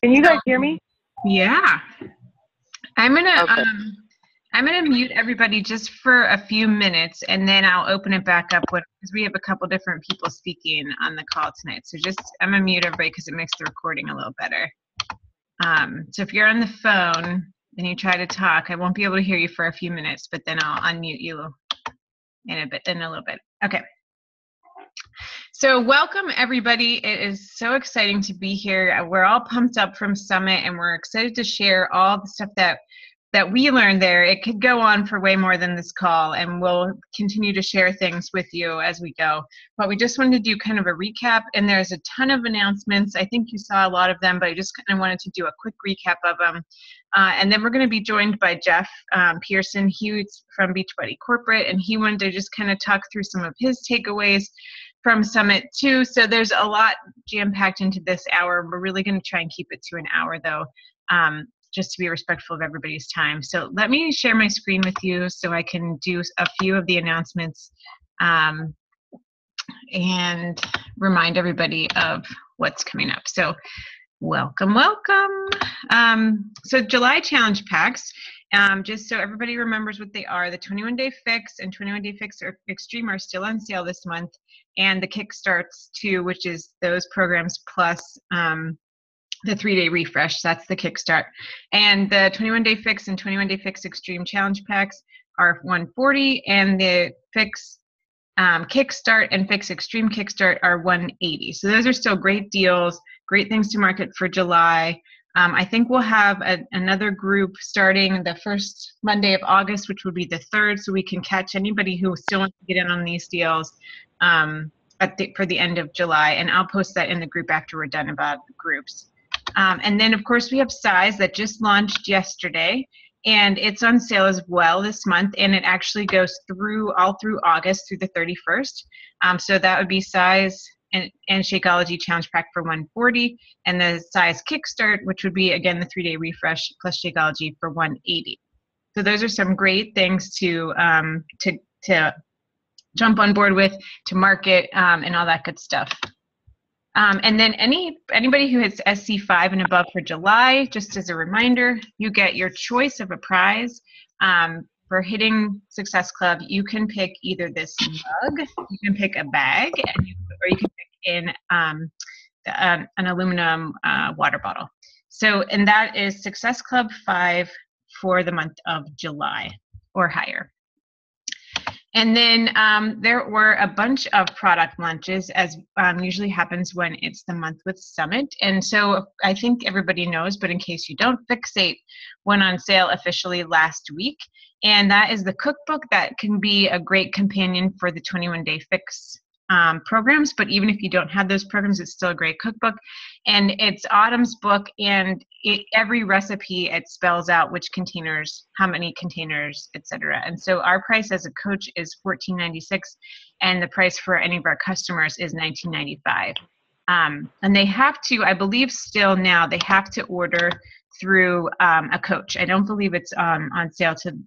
Can you guys hear me? Yeah. I'm gonna Okay. I'm gonna mute everybody just for a few minutes, and then I'll open it back up because we have a couple different people speaking on the call tonight. So I'm gonna mute everybody because it makes the recording a little better. So if you're on the phone and you try to talk, I won't be able to hear you for a few minutes, but then I'll unmute you in a little bit. Okay. So welcome everybody. It is so exciting to be here. We're all pumped up from Summit, and we're excited to share all the stuff that we learned there. It could go on for way more than this call, and we'll continue to share things with you as we go. But we just wanted to do kind of a recap, and there's a ton of announcements. I think you saw a lot of them, but I just kind of wanted to do a quick recap of them. And then we're going to be joined by Jeff Pearson. He's from Beachbody Corporate, and he wanted to just kind of talk through some of his takeaways from Summit too. So there's a lot jam-packed into this hour. We're really going to try and keep it to an hour though, just to be respectful of everybody's time. So let me share my screen with you so I can do a few of the announcements and remind everybody of what's coming up. So welcome. So July challenge packs, just so everybody remembers what they are, the 21-day fix and 21-day fix extreme are still on sale this month, and the kickstarts too, which is those programs plus the 3-day refresh. That's the kickstart. And the 21-day fix and 21-day fix extreme challenge packs are $140, and the fix kickstart and fix extreme kickstart are $180. So those are still great deals, great things to market for July. I think we'll have another group starting the first Monday of August, which would be the 3rd, so we can catch anybody who still wants to get in on these deals for the end of July. And I'll post that in the group after we're done about groups. And then, of course, we have Size that just launched yesterday, and it's on sale as well this month, and it actually goes all through August through the 31st. So that would be Size and Shakeology Challenge Pack for $140, and the Size Kickstart, which would be, again, the 3-day refresh plus Shakeology for $180. So those are some great things to jump on board with, to market, and all that good stuff. And then anybody who hits SC5 and above for July, just as a reminder, you get your choice of a prize. For hitting Success Club, you can pick either this mug, you can pick a bag, or you can pick in an aluminum water bottle. So, and that is Success Club 5 for the month of July or higher. And then there were a bunch of product launches, as usually happens when it's the month with Summit. And so I think everybody knows, but in case you don't, Fixate went on sale officially last week. And that is the cookbook that can be a great companion for the 21-day fix programs. But even if you don't have those programs, it's still a great cookbook. And it's Autumn's book, and every recipe, it spells out which containers, how many containers, etc. And so our price as a coach is $14.96, and the price for any of our customers is $19.95. And they have to, I believe still now, they have to order through a coach. I don't believe it's on sale to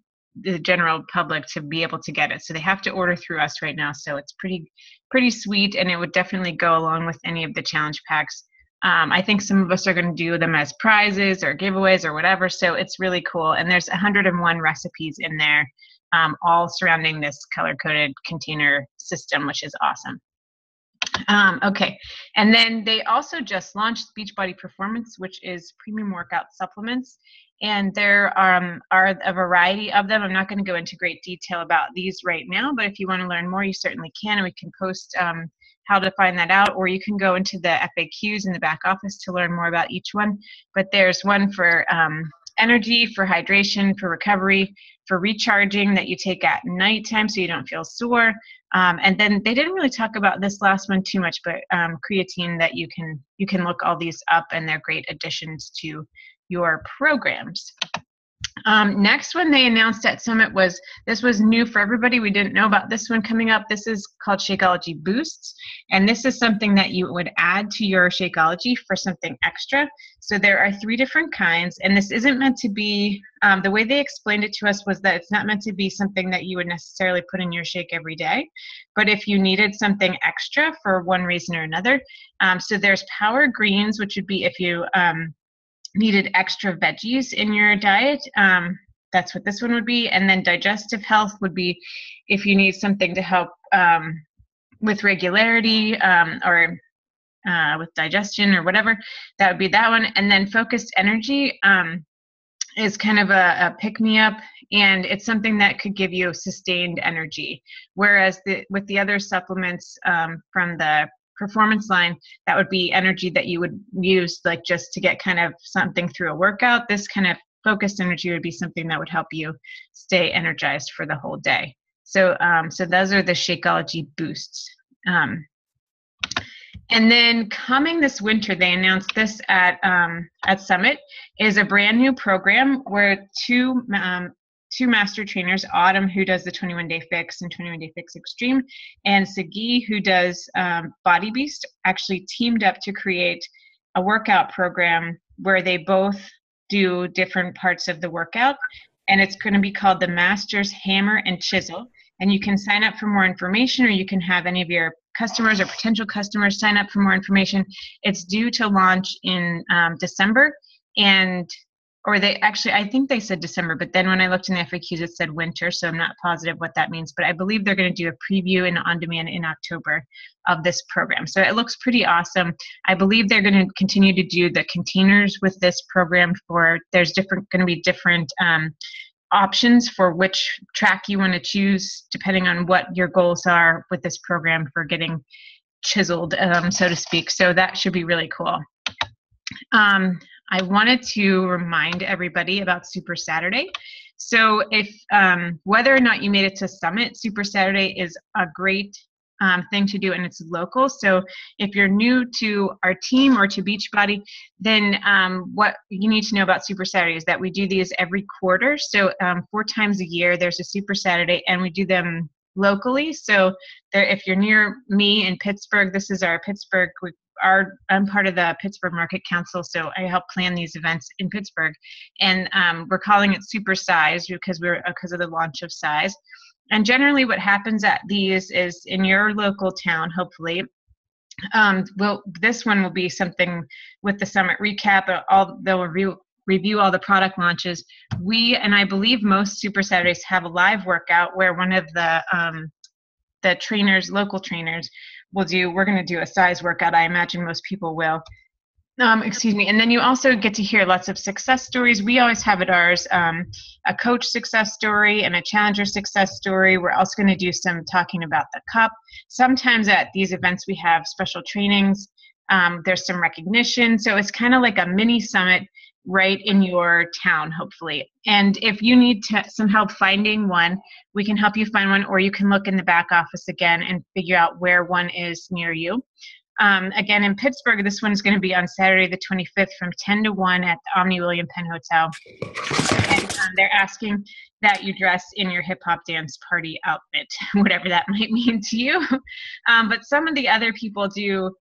the general public to be able to get it. So they have to order through us right now. So it's pretty sweet, and it would definitely go along with any of the challenge packs. I think some of us are going to do them as prizes or giveaways or whatever. So it's really cool. And there's 101 recipes in there, all surrounding this color-coded container system, which is awesome. Okay, and then they also just launched Beachbody Performance, which is premium workout supplements, and there are a variety of them. I'm not going to go into great detail about these right now, but if you want to learn more, you certainly can, and we can post how to find that out, or you can go into the FAQs in the back office to learn more about each one. But there's one for energy, for hydration, for recovery, for recharging that you take at nighttime so you don't feel sore. And then they didn't really talk about this last one too much, but creatine, that you can look all these up, and they're great additions to your programs. Next one they announced at Summit was new for everybody. We didn't know about this one coming up. This is called Shakeology Boosts, and this is something that you would add to your Shakeology for something extra. So there are 3 different kinds, and this isn't meant to be, the way they explained it to us was that it's not meant to be something that you would necessarily put in your shake every day, but if you needed something extra for one reason or another. So there's Power Greens, which would be if you needed extra veggies in your diet, that's what this one would be. And then digestive health would be if you need something to help with regularity or with digestion or whatever, that would be that one. And then focused energy is kind of a pick-me-up, and it's something that could give you sustained energy. Whereas with the other supplements from the performance line, that would be energy that you would use like just to get kind of something through a workout. This kind of focused energy would be something that would help you stay energized for the whole day. So so those are the Shakeology Boosts. And then coming this winter, they announced this at Summit, is a brand new program where two master trainers, Autumn, who does the 21-Day Fix and 21-Day Fix Extreme, and Sagi, who does Body Beast, actually teamed up to create a workout program where they both do different parts of the workout. And it's going to be called the Masters Hammer and Chisel. And you can sign up for more information, or you can have any of your customers or potential customers sign up for more information. It's due to launch in December, or they actually, I think they said December, but then when I looked in the FAQs, it said winter, so I'm not positive what that means, but I believe they're going to do a preview and on-demand in October of this program. So it looks pretty awesome. I believe they're going to continue to do the containers with this program there's going to be different options for which track you want to choose, depending on what your goals are with this program for getting chiseled, so to speak. So that should be really cool. I wanted to remind everybody about Super Saturday. So if whether or not you made it to Summit, Super Saturday is a great thing to do, and it's local. So if you're new to our team or to Beachbody, then what you need to know about Super Saturday is that we do these every quarter. So 4 times a year, there's a Super Saturday, and we do them locally. So if you're near me in Pittsburgh, this is our Pittsburgh. I'm part of the Pittsburgh Market Council, so I help plan these events in Pittsburgh, and we're calling it Super Size because of the launch of Size. And generally what happens at these is in your local town, hopefully, this one will be something with the Summit recap. They'll review all the product launches. And I believe most Super Saturdays have a live workout where one of the trainers, local trainers, we're going to do a size workout. I imagine most people will. And then you also get to hear lots of success stories. We always have at ours a coach success story and a challenger success story. We're also going to do some talking about the cup. Sometimes at these events we have special trainings. There's some recognition. So it's kind of like a mini summit right in your town, hopefully. And if you need some help finding one, we can help you find one, or you can look in the back office again and figure out where one is near you. Again, in Pittsburgh, this one is going to be on Saturday the 25th from 10 to 1 at the Omni William Penn Hotel. And they're asking that you dress in your hip-hop dance party outfit, whatever that might mean to you. But some of the other people do,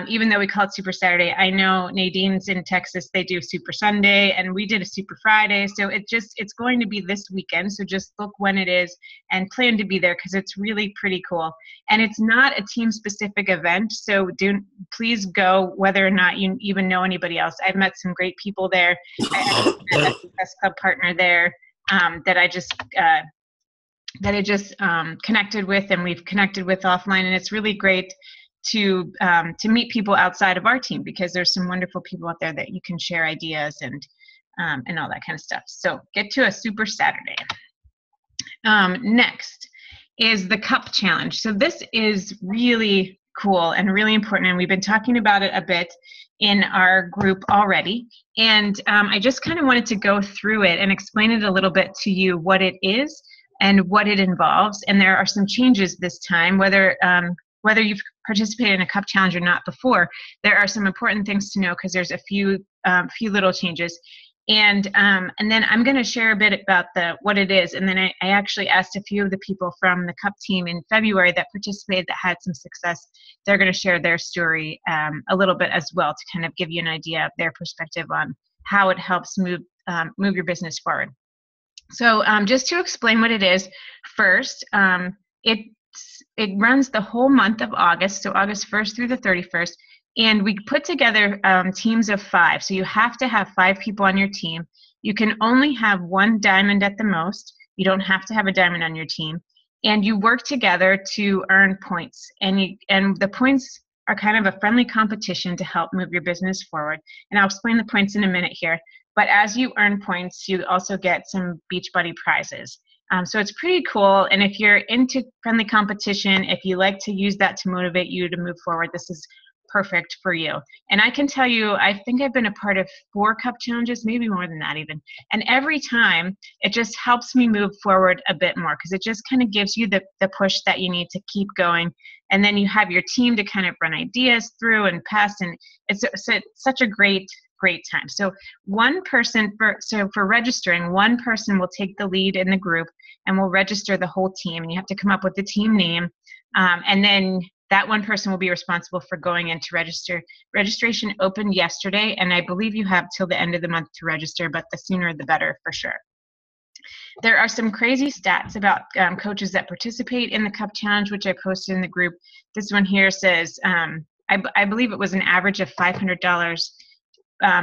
even though we call it Super Saturday. I know Nadine's in Texas, they do Super Sunday, and we did a Super Friday. So it's going to be this weekend. So just look when it is and plan to be there, because it's really pretty cool. And it's not a team-specific event, so please go whether or not you even know anybody else. I've met some great people there. I met a Success Club partner there that I just connected with, and we've connected with offline, and it's really great to meet people outside of our team, because there's some wonderful people out there that you can share ideas and all that kind of stuff. So get to a Super Saturday. Next is the cup challenge. So this is really cool and really important, and we've been talking about it a bit in our group already. And I just kind of wanted to go through it and explain it a little bit to you, what it is and what it involves. And there are some changes this time, whether you've participated in a cup challenge or not before. There are some important things to know, because there's a few little changes. And then I'm going to share a bit about what it is. And then I actually asked a few of the people from the cup team in February that participated that had some success. They're going to share their story a little bit as well, to kind of give you an idea of their perspective on how it helps move your business forward. So just to explain what it is first, it runs the whole month of August, so August 1st through the 31st. And we put together teams of 5. So you have to have 5 people on your team. You can only have 1 diamond at the most. You don't have to have a diamond on your team. And you work together to earn points. And the points are kind of a friendly competition to help move your business forward. And I'll explain the points in a minute here. But as you earn points, you also get some Beachbody prizes. So it's pretty cool. And if you're into friendly competition, if you like to use that to motivate you to move forward, this is perfect for you. And I can tell you, I think I've been a part of 4 cup challenges, maybe more than that even. And every time it just helps me move forward a bit more, because it just kind of gives you the push that you need to keep going. And then you have your team to kind of run ideas through and pass. And it's such a great time. So for registering, 1 person will take the lead in the group and will register the whole team. And you have to come up with the team name. And then that 1 person will be responsible for going in to register. Registration opened yesterday, and I believe you have till the end of the month to register, but the sooner the better for sure. There are some crazy stats about coaches that participate in the Cup Challenge, which I posted in the group. This one here says, I believe it was an average of $500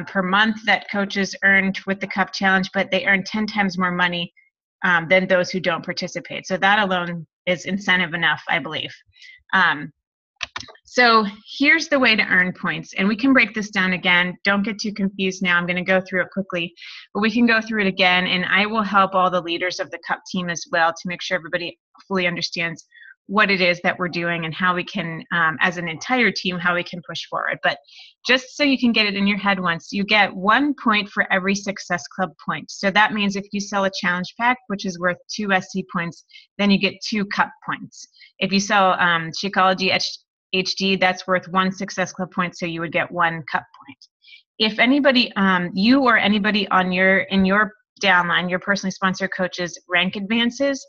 per month that coaches earned with the Cup Challenge, but they earn 10 times more money than those who don't participate. So that alone is incentive enough, I believe. So here's the way to earn points, and we can break this down again. Don't get too confused now. I'm going to go through it quickly, but we can go through it again, and I will help all the leaders of the Cup team as well to make sure everybody fully understands what it is that we're doing and how we can, as an entire team, how we can push forward. But just so you can get it in your head once, you get 1 point for every Success Club point. So that means if you sell a challenge pack, which is worth 2 SC points, then you get 2 Cup points. If you sell Shakeology HD, that's worth 1 Success Club point, so you would get 1 Cup point. If anybody, you or anybody in your downline, your personally sponsored coaches, rank advances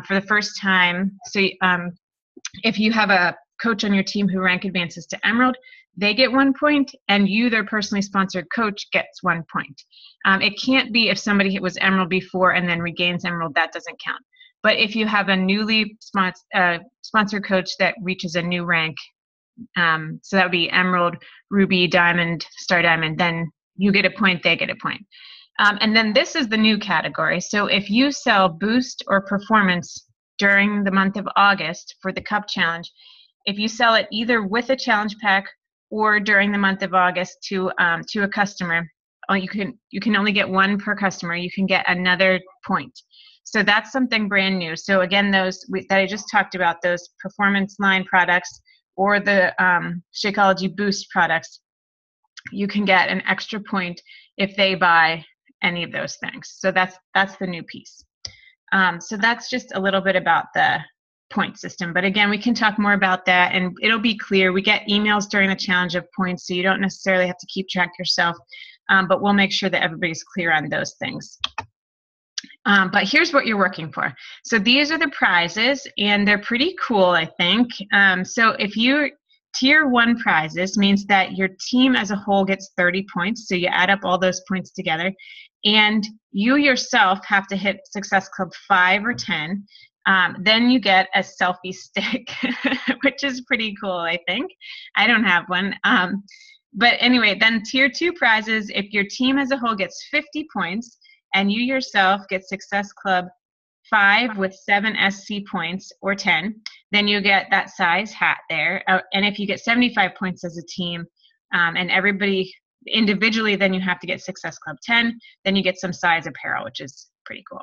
for the first time, so if you have a coach on your team who rank advances to Emerald, they get 1 point, and you, their personally sponsored coach, gets 1 point. It can't be if somebody was Emerald before and then regains Emerald, that doesn't count. But if you have a newly sponsored coach that reaches a new rank, so that would be Emerald, Ruby, Diamond, Star Diamond, then you get a point, they get a point. And then this is the new category. So if you sell Boost or Performance during the month of August for the Cup Challenge, if you sell it either with a challenge pack or during the month of August to a customer, you can only get 1 per customer. You can get another point. So that's something brand new. So again, those that I just talked about, those performance line products or the Shakeology Boost products, you can get an extra point if they buy any of those things. So that's the new piece. So that's just a little bit about the point system. But again, we can talk more about that, and it'll be clear. We get emails during the challenge of points, so you don't necessarily have to keep track yourself, but we'll make sure that everybody's clear on those things. But here's what you're working for. So these are the prizes, and they're pretty cool, I think. So if you tier 1 prizes means that your team as a whole gets 30 points. So you add up all those points together, and you yourself have to hit Success Club 5 or 10. Then you get a selfie stick, which is pretty cool, I think. I don't have one. But anyway, then tier 2 prizes, if your team as a whole gets 50 points, and you yourself get Success Club 5 with 7 SC points or 10, then you get that size hat there. And if you get 75 points as a team and everybody individually, then you have to get Success Club 10. Then you get some size apparel, which is pretty cool.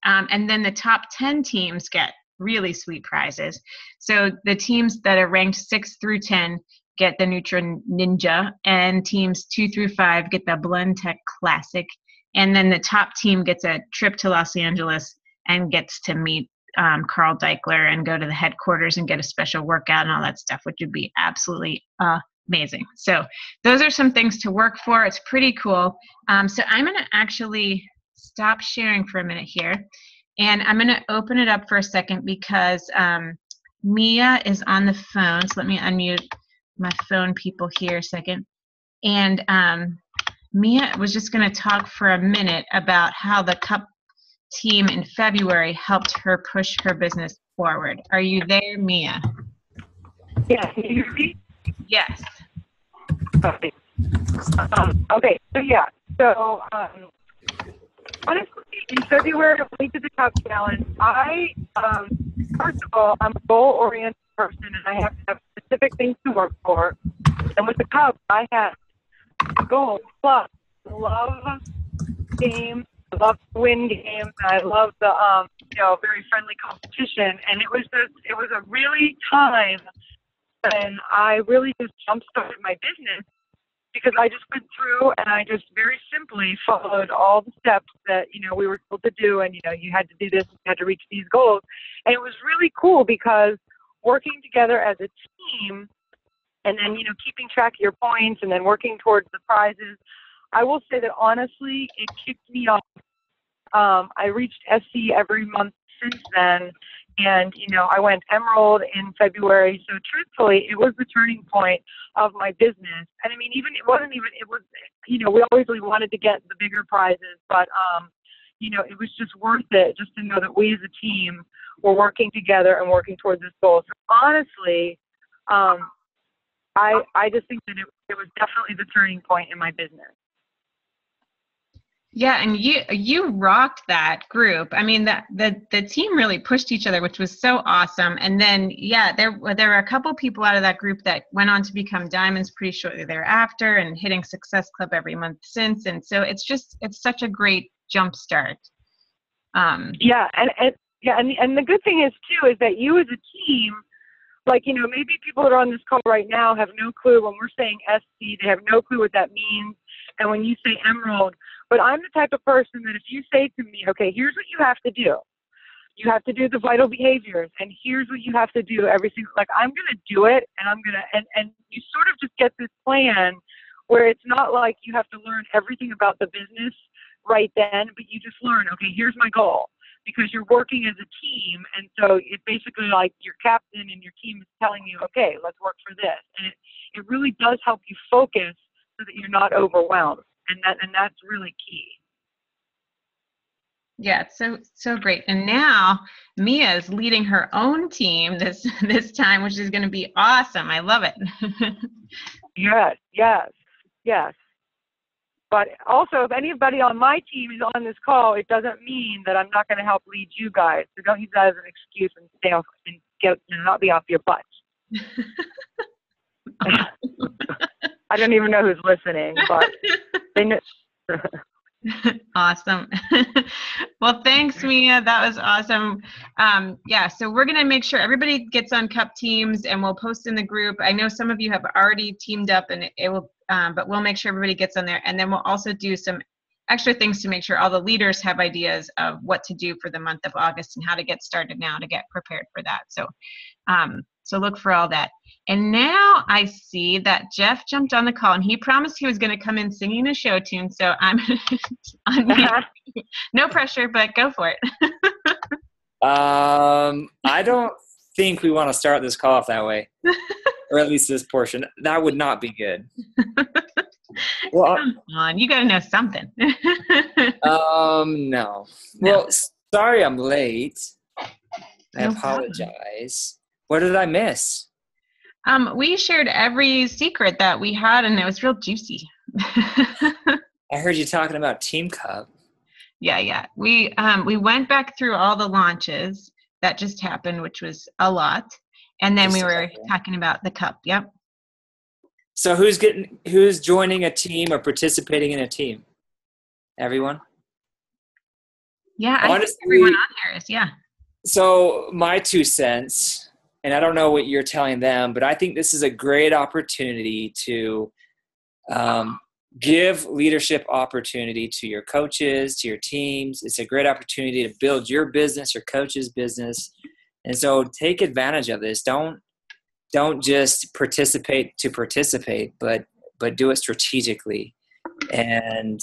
And then the top 10 teams get really sweet prizes. So the teams that are ranked 6 through 10 get the Nutra Ninja, and teams 2 through 5 get the Blend Tech Classic. And then the top team gets a trip to Los Angeles and gets to meet Carl Deichler and go to the headquarters and get a special workout and all that stuff, which would be absolutely amazing. So those are some things to work for. It's pretty cool. So I'm going to actually stop sharing for a minute here, and I'm going to open it up for a second because Mia is on the phone. So let me unmute my phone people here a second. And Mia was just going to talk for a minute about how the Cup team in February helped her push her business forward. Are you there, Mia? Yeah, can you hear me? Yes. Right. Okay, so yeah. So, honestly, in February, we did the Cup Challenge. First of all, I'm a goal-oriented person, and I have to have specific things to work for. And with the Cup, I had goals plus love games, I love to win games, and I love the very friendly competition. And it was a really time when I really just jump-started my business, because I just went through and I just very simply followed all the steps that, we were told to do. And, you had to do this, you had to reach these goals. And it was really cool because working together as a team and then, keeping track of your points and then working towards the prizes, I will say that honestly, it kicked me off. I reached SC every month since then. And, I went Emerald in February. So truthfully, it was the turning point of my business. And I mean, we always really wanted to get the bigger prizes, but, it was just worth it just to know that we as a team were working together and working towards this goal. So honestly, I just think that it was definitely the turning point in my business. Yeah, and you rocked that group. I mean, the team really pushed each other, which was so awesome. And then, there were a couple people out of that group that went on to become diamonds pretty shortly thereafter, and hitting Success Club every month since. And so it's such a great jump start. And the good thing is too is that you as a team, maybe people that are on this call right now have no clue when we're saying SC, they have no clue what that means. And when you say Emerald, but I'm the type of person that if you say to me, okay, here's what you have to do. You have to do the vital behaviors, and here's what you have to do every single, I'm going to do it, and I'm going to, and you sort of just get this plan where it's not like you have to learn everything about the business right then, but you just learn, okay, here's my goal, because you're working as a team. And so it's basically like your captain and your team is telling you, okay, let's work for this. And it really does help you focus so that you're not overwhelmed. And that's really key. Yeah, it's so great. And now Mia is leading her own team this time, which is going to be awesome. I love it. Yes. But also, if anybody on my team is on this call, it doesn't mean that I'm not going to help lead you guys. So don't use that as an excuse and stay off and not be off your butt. I don't even know who's listening, but they know. Awesome. Well, thanks, Mia. That was awesome. So we're going to make sure everybody gets on Cup teams, and we'll post in the group. I know some of you have already teamed up, and it will, but we'll make sure everybody gets on there. And then we'll also do some extra things to make sure all the leaders have ideas of what to do for the month of August and how to get started now to get prepared for that. So look for all that. And now I see that Jeff jumped on the call, and he promised he was going to come in singing a show tune. So I'm no pressure, but go for it. I don't think we want to start this call off that way, or at least this portion. That would not be good. Well, come on, you got to know something. No. Well, sorry I'm late. I apologize. What did I miss? We shared every secret that we had, and it was real juicy. I heard you talking about Team Cup. Yeah. We went back through all the launches that just happened, which was a lot, and then we were talking about the Cup. Yep. So who's joining a team or participating in a team? Everyone? Yeah, honestly, I think everyone on there is. Yeah. So my 2 cents. And I don't know what you're telling them, but I think this is a great opportunity to give leadership opportunity to your coaches, to your teams. It's a great opportunity to build your business, your coach's business. And so take advantage of this. Don't just participate to participate, but do it strategically. And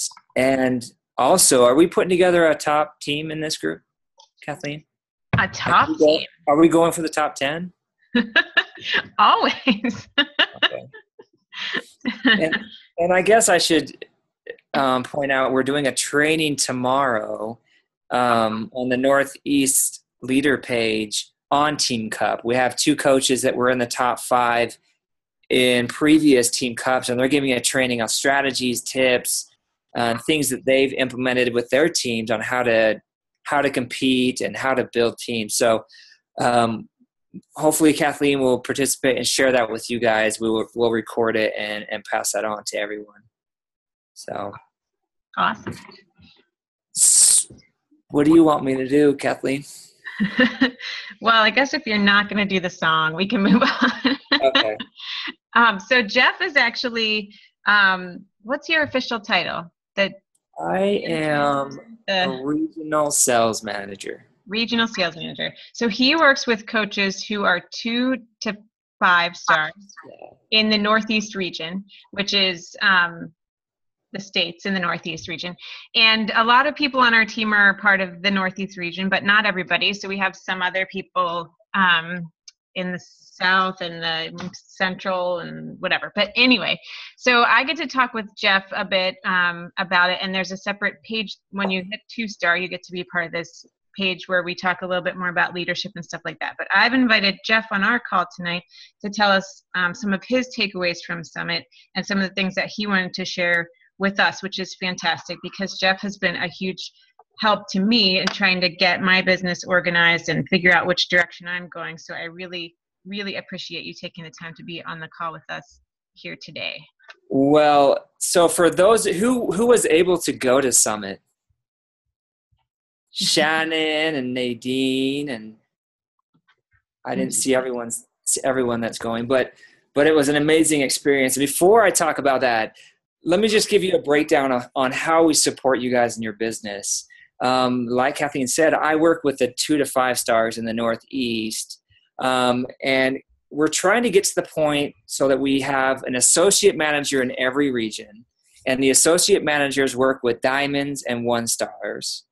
also, are we putting together a top team in this group, Kathleen? A top team? Are we going for the top 10? Always. Okay. And I guess I should point out we're doing a training tomorrow on the Northeast leader page on Team Cup. We have 2 coaches that were in the top 5 in previous team cups, and they're giving a training on strategies, tips, things that they've implemented with their teams on how to compete and how to build teams. So hopefully Kathleen will participate and share that with you guys. We'll record it and pass that on to everyone. So awesome. What do you want me to do, Kathleen? Well, I guess if you're not going to do the song, we can move on. Okay. So Jeff is actually, what's your official title? I am a regional sales manager. Regional sales manager. So he works with coaches who are 2 to 5 stars in the Northeast region, which is the states in the Northeast region. And a lot of people on our team are part of the Northeast region, but not everybody. So we have some other people in the South and the Central and whatever. But anyway, so I get to talk with Jeff a bit about it. And there's a separate page. When you hit 2-star, you get to be part of this page where we talk a little bit more about leadership and stuff like that. But I've invited Jeff on our call tonight to tell us some of his takeaways from Summit and some of the things that he wanted to share with us, which is fantastic because Jeff has been a huge help to me in trying to get my business organized and figure out which direction I'm going. So I really, really appreciate you taking the time to be on the call with us here today. Well, so for those who was able to go to Summit, Shannon and Nadine, and I didn't see everyone that's going, but it was an amazing experience. And before I talk about that, let me just give you a breakdown on how we support you guys in your business. Like Kathleen said, I work with the 2 to 5 stars in the Northeast, and we're trying to get to the point so that we have an associate manager in every region, and the associate managers work with diamonds and 1 stars.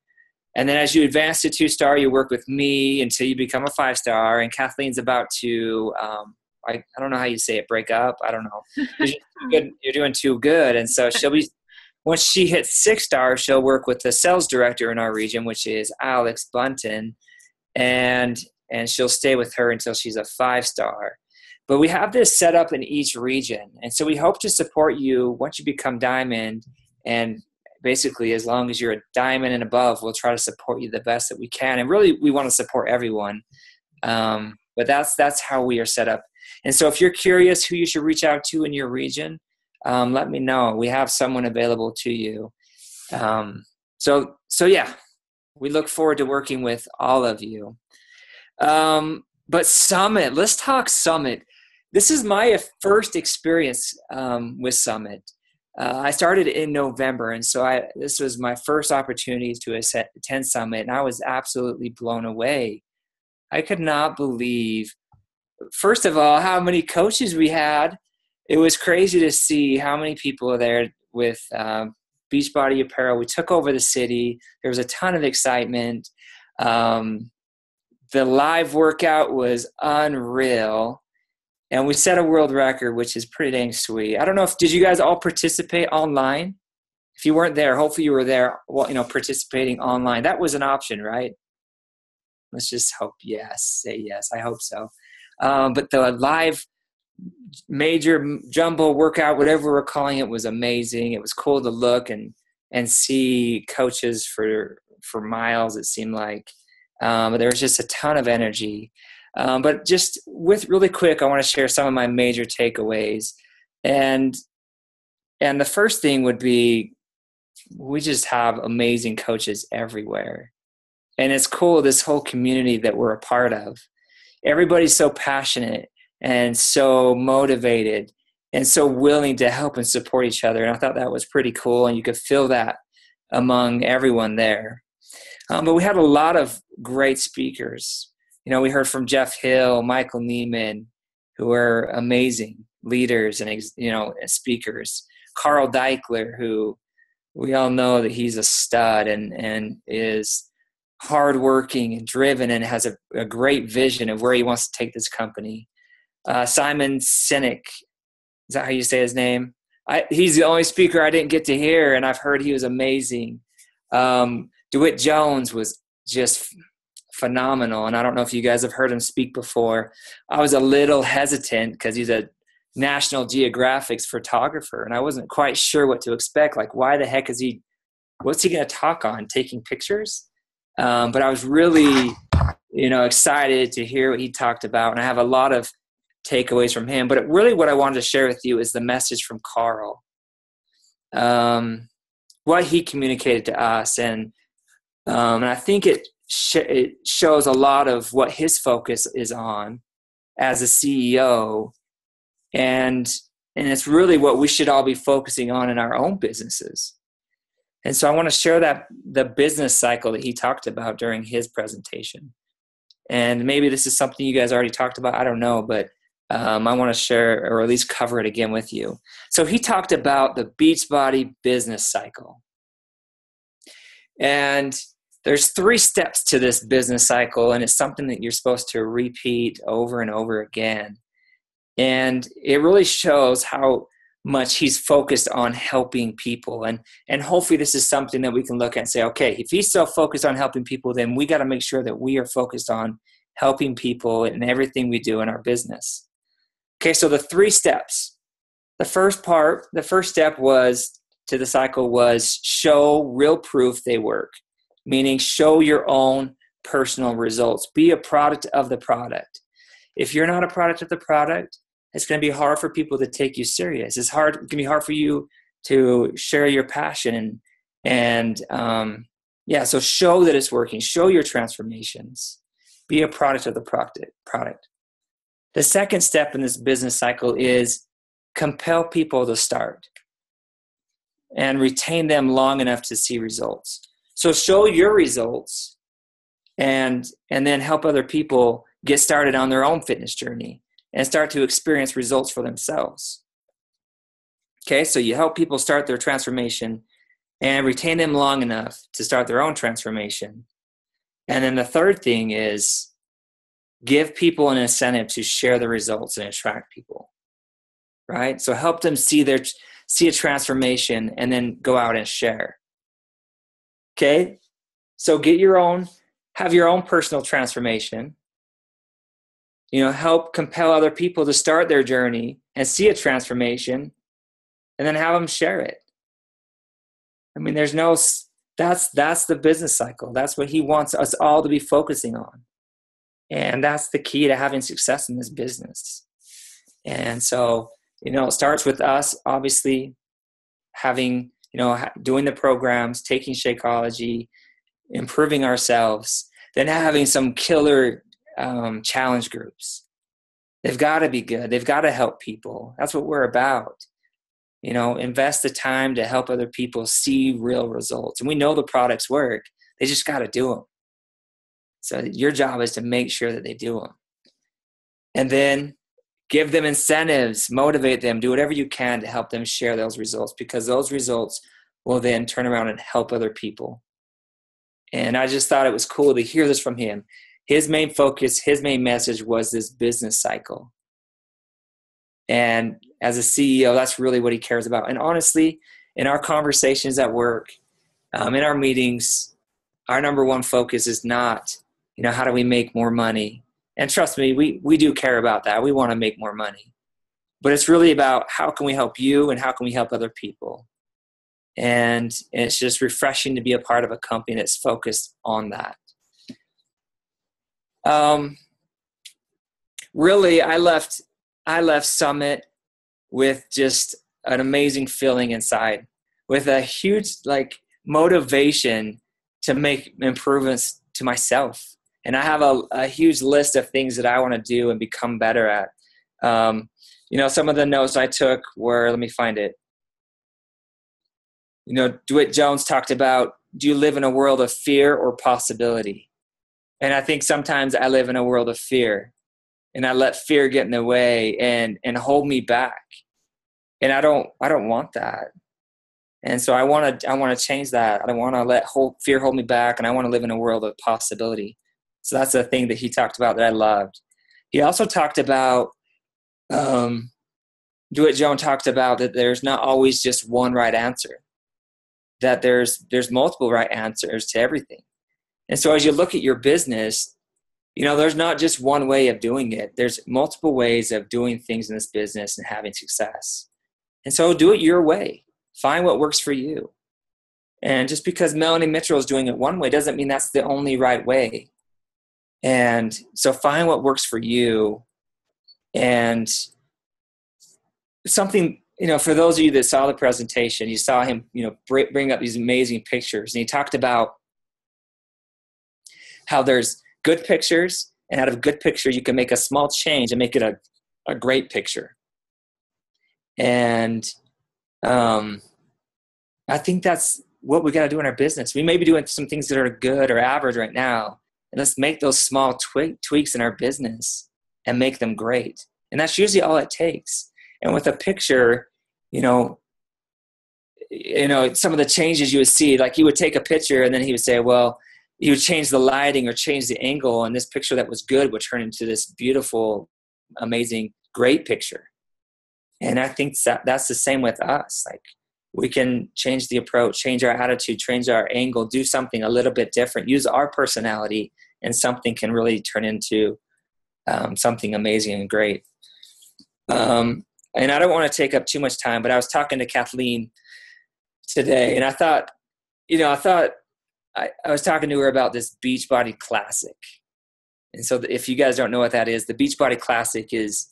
And then as you advance to 2-star, you work with me until you become a 5-star. And Kathleen's about to, I don't know how you say it, break up. I don't know. You're doing too good. And so once she hits 6 stars, she'll work with the sales director in our region, which is Alex Bunton. And she'll stay with her until she's a 5-star. But we have this set up in each region. And so we hope to support you once you become diamond, and basically, as long as you're a diamond and above, we'll try to support you the best that we can. And really, we want to support everyone. But that's how we are set up. And so if you're curious who you should reach out to in your region, let me know. We have someone available to you. So yeah, we look forward to working with all of you. But Summit, let's talk Summit. This is my first experience with Summit. I started in November, and so this was my first opportunity to attend Summit, and I was absolutely blown away. I could not believe, first of all, how many coaches we had. It was crazy to see how many people are there with Beachbody apparel. We took over the city. There was a ton of excitement. The live workout was unreal. And we set a world record, which is pretty dang sweet. I don't know did you guys all participate online? If you weren't there, hopefully you were there, participating online. That was an option, right? Let's just hope yes. Say yes. I hope so. But the live major jumbo workout, whatever we're calling it, was amazing. It was cool to look and see coaches for miles, it seemed like. But there was just a ton of energy. But just really quick, I want to share some of my major takeaways. And the first thing would be, we just have amazing coaches everywhere. And it's cool, this whole community that we're a part of. Everybody's so passionate and so motivated and so willing to help and support each other. And I thought that was pretty cool. And you could feel that among everyone there. But we had a lot of great speakers. We heard from Jeff Hill, Michael Neiman, who are amazing leaders and speakers. Carl Deichler, who we all know that he's a stud and is hardworking and driven and has a great vision of where he wants to take this company. Simon Sinek, is that how you say his name? He's the only speaker I didn't get to hear, and I've heard he was amazing. DeWitt Jones was just phenomenal, and I don't know if you guys have heard him speak before. I was a little hesitant because he's a National Geographic's photographer, and I wasn't quite sure what to expect. Like, why the heck what's he going to talk on? Taking pictures? But I was really, excited to hear what he talked about. And I have a lot of takeaways from him. But really what I wanted to share with you is the message from Carl. What he communicated to us. And I think it shows a lot of what his focus is on as a CEO. And it's really what we should all be focusing on in our own businesses. And so I want to share the business cycle that he talked about during his presentation. And maybe this is something you guys already talked about. I don't know, but I want to share, or at least cover it again with you. So he talked about the Beachbody business cycle. And there's 3 steps to this business cycle, and it's something that you're supposed to repeat over and over again. And it really shows how much he's focused on helping people. And hopefully this is something that we can look at and say, okay, if he's so focused on helping people, then we got to make sure that we are focused on helping people in everything we do in our business. Okay, so the 3 steps. The first step was to the cycle was show real proof they work, meaning show your own personal results. Be a product of the product. If you're not a product of the product, it's going to be hard for people to take you serious. It can be hard for you to share your passion. So show that it's working. Show your transformations. Be a product of the product. The second step in this business cycle is compel people to start and retain them long enough to see results. So show your results and then help other people get started on their own fitness journey and start to experience results for themselves. Okay, so you help people start their transformation and retain them long enough to start their own transformation. And then the third thing is give people an incentive to share the results and attract people, right? So help them see a transformation and then go out and share. Okay, so have your own personal transformation. Help compel other people to start their journey and see a transformation, and then have them share it. I mean, that's the business cycle. That's what he wants us all to be focusing on. And that's the key to having success in this business. And so, it starts with us, obviously, having, doing the programs, taking Shakeology, improving ourselves, then having some killer challenge groups. They've got to be good. They've got to help people. That's what we're about. Invest the time to help other people see real results. And we know the products work. They just got to do them. So your job is to make sure that they do them. And then give them incentives, motivate them, do whatever you can to help them share those results, because those results will then turn around and help other people. And I just thought it was cool to hear this from him. His main focus, his main message was this business cycle. And as a CEO, that's really what he cares about. And honestly, in our conversations at work, in our meetings, our number one focus is not, how do we make more money? And trust me, we do care about that. We want to make more money. But it's really about how can we help you and how can we help other people? And it's just refreshing to be a part of a company that's focused on that. Really, I left Summit with just an amazing feeling inside, with a huge motivation to make improvements to myself. And I have a huge list of things that I want to do and become better at. Some of the notes I took were, let me find it. DeWitt Jones talked about, do you live in a world of fear or possibility? And I think sometimes I live in a world of fear, and I let fear get in the way and hold me back. And I don't want that. And so I want to change that. I don't want to let fear hold me back, and I want to live in a world of possibility. So that's the thing that he talked about that I loved. He also talked about, DeWitt Jones talked about that there's not always just one right answer, that there's multiple right answers to everything. And so as you look at your business, there's not just one way of doing it. There's multiple ways of doing things in this business and having success. And so do it your way. Find what works for you. And just because Melanie Mitchell is doing it one way doesn't mean that's the only right way. And so find what works for you. And something, for those of you that saw the presentation, you saw him, bring up these amazing pictures. And he talked about how there's good pictures, and out of a good picture, you can make a small change and make it a great picture. And I think that's what we got to do in our business. We may be doing some things that are good or average right now, and let's make those small tweaks in our business and make them great. And that's usually all it takes. And with a picture, some of the changes you would see, like he would take a picture and then he would say, well, you would change the lighting or change the angle, and this picture that was good would turn into this beautiful, amazing, great picture. And I think that's the same with us. Like, we can change the approach, change our attitude, change our angle, do something a little bit different, use our personality, and something can really turn into something amazing and great. And I don't want to take up too much time, but I was talking to Kathleen today, and I thought I was talking to her about this Beachbody Classic. And so if you guys don't know what that is, the Beachbody Classic is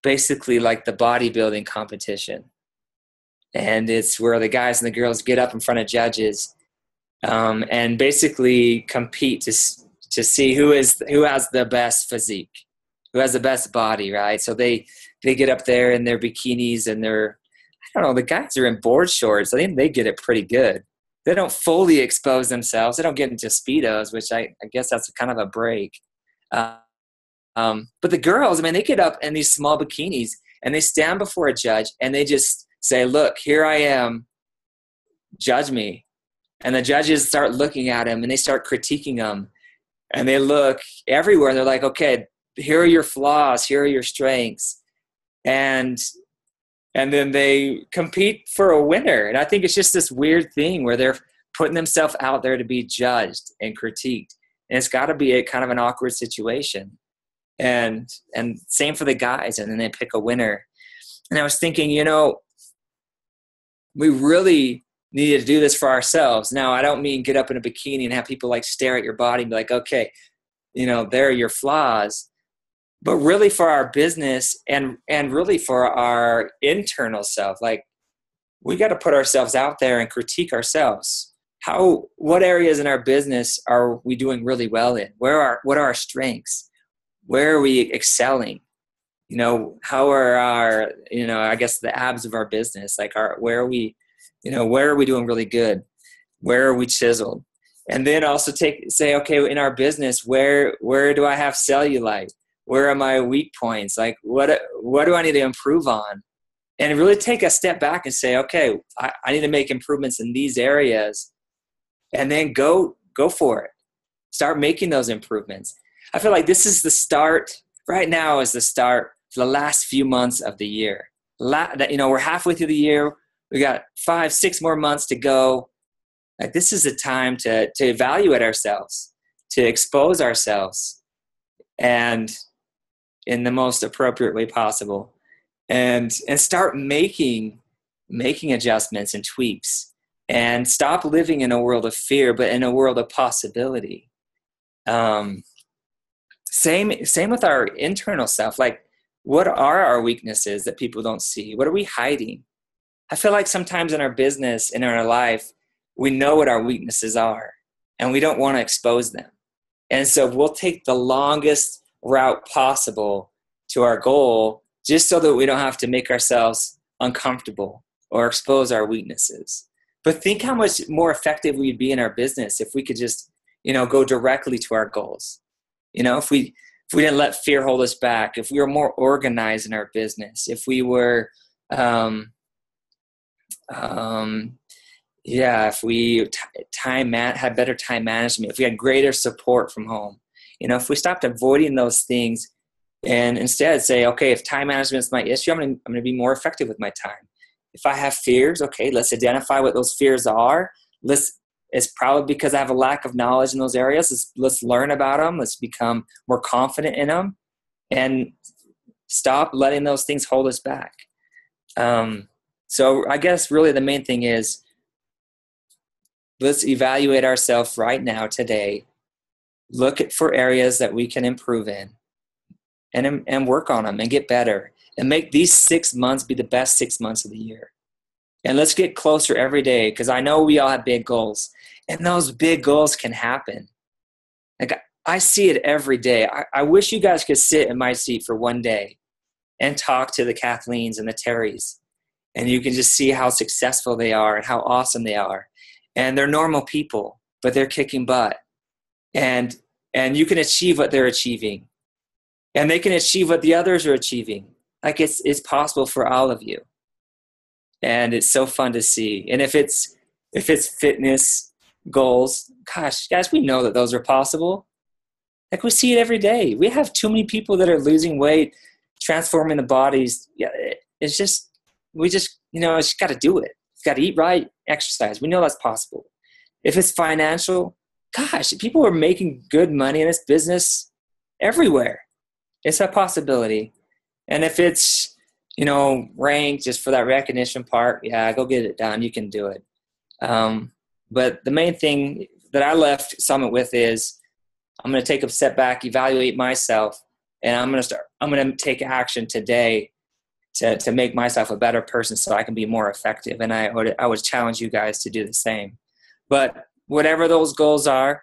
basically like the bodybuilding competition. And it's where the guys and the girls get up in front of judges and basically compete to see who has the best physique, who has the best body, right? So they get up there in their bikinis and the guys are in board shorts. I think they get it pretty good. They don't fully expose themselves. They don't get into Speedos, which I guess that's kind of a break. But the girls, they get up in these small bikinis and they stand before a judge and they just say, look, here I am, judge me. And the judges start looking at him and they start critiquing him. And they look everywhere and they're like, okay, here are your flaws, here are your strengths. And then they compete for a winner. And I think it's just this weird thing where they're putting themselves out there to be judged and critiqued. And it's got to be a kind of an awkward situation. And same for the guys. And then they pick a winner. And I was thinking, we really need to do this for ourselves. Now, I don't mean get up in a bikini and have people like stare at your body and be like, okay, there are your flaws. But really for our business and really for our internal self, like, we got to put ourselves out there and critique ourselves. What areas in our business are we doing really well in? What are our strengths? Where are we excelling? How are our, I guess the abs of our business, like where are we doing really good? Where are we chiseled? And then also say, okay, in our business, where do I have cellulite? Where are my weak points? Like, what do I need to improve on? And really take a step back and say, okay, I need to make improvements in these areas, and then go for it. Start making those improvements. I feel like this is the start. Right now is the start for the last few months of the year. We're halfway through the year. We got 5-6 more months to go. Like, this is a time to evaluate ourselves, to expose ourselves, and in the most appropriate way possible, and start making adjustments and tweaks, and stop living in a world of fear, but in a world of possibility. Same with our internal self. Like, what are our weaknesses that people don't see? What are we hiding? I feel like sometimes in our business and in our life, we know what our weaknesses are, and we don't want to expose them. And so we'll take the longest route possible to our goal just so that we don't have to make ourselves uncomfortable or expose our weaknesses. But think how much more effective we'd be in our business if we could just, go directly to our goals. If we didn't let fear hold us back, if we were more organized in our business, if we were, if we had better time management, if we had greater support from home, if we stopped avoiding those things and instead say, okay, if time management is my issue, I'm going to be more effective with my time. If I have fears, okay, let's identify what those fears are. Let's It's probably because I have a lack of knowledge in those areas. Let's learn about them. Let's become more confident in them and stop letting those things hold us back. So I guess really the main thing is, let's evaluate ourselves right now, today, look for areas that we can improve in and work on them and get better and make these 6 months be the best 6 months of the year. And let's get closer every day, because I know we all have big goals, and those big goals can happen. Like, I see it every day. I wish you guys could sit in my seat for one day and talk to the Kathleens and the Terrys, and you can just see how successful they are and how awesome they are. And they're normal people, but they're kicking butt. And you can achieve what they're achieving. And they can achieve what the others are achieving. Like, it's possible for all of you. And it's so fun to see. And if it's fitness goals, gosh, guys, we know that those are possible. Like, we see it every day. We have too many people that are losing weight, transforming the bodies. Yeah, it's just, it's got to do it. It's got to eat right, exercise. We know that's possible. If it's financial, gosh, people are making good money in this business everywhere. It's a possibility. And if it's, ranked just for that recognition part, yeah, go get it done. You can do it. But the main thing that I left Summit with is, I'm going to take a step back, evaluate myself, and I'm going to take action today to make myself a better person so I can be more effective. And I would challenge you guys to do the same. But whatever those goals are,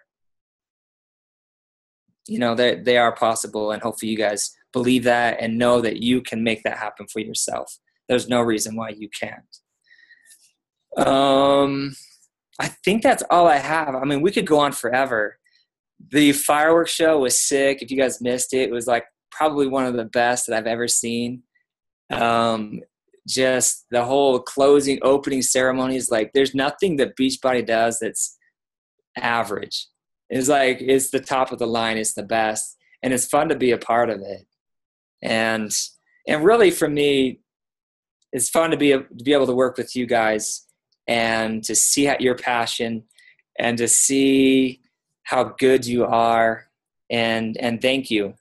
they are possible, and hopefully you guys believe that and know that you can make that happen for yourself. There's no reason why you can't. I think that's all I have. I mean, we could go on forever. The fireworks show was sick. If you guys missed it, it was like probably one of the best that I've ever seen. Just the whole opening ceremonies, like, there's nothing that Beachbody does that's average. It's like, it's the top of the line. It's the best. And it's fun to be a part of it. And really, for me, it's fun to be able to work with you guys and to see your passion and to see how good you are. And thank you.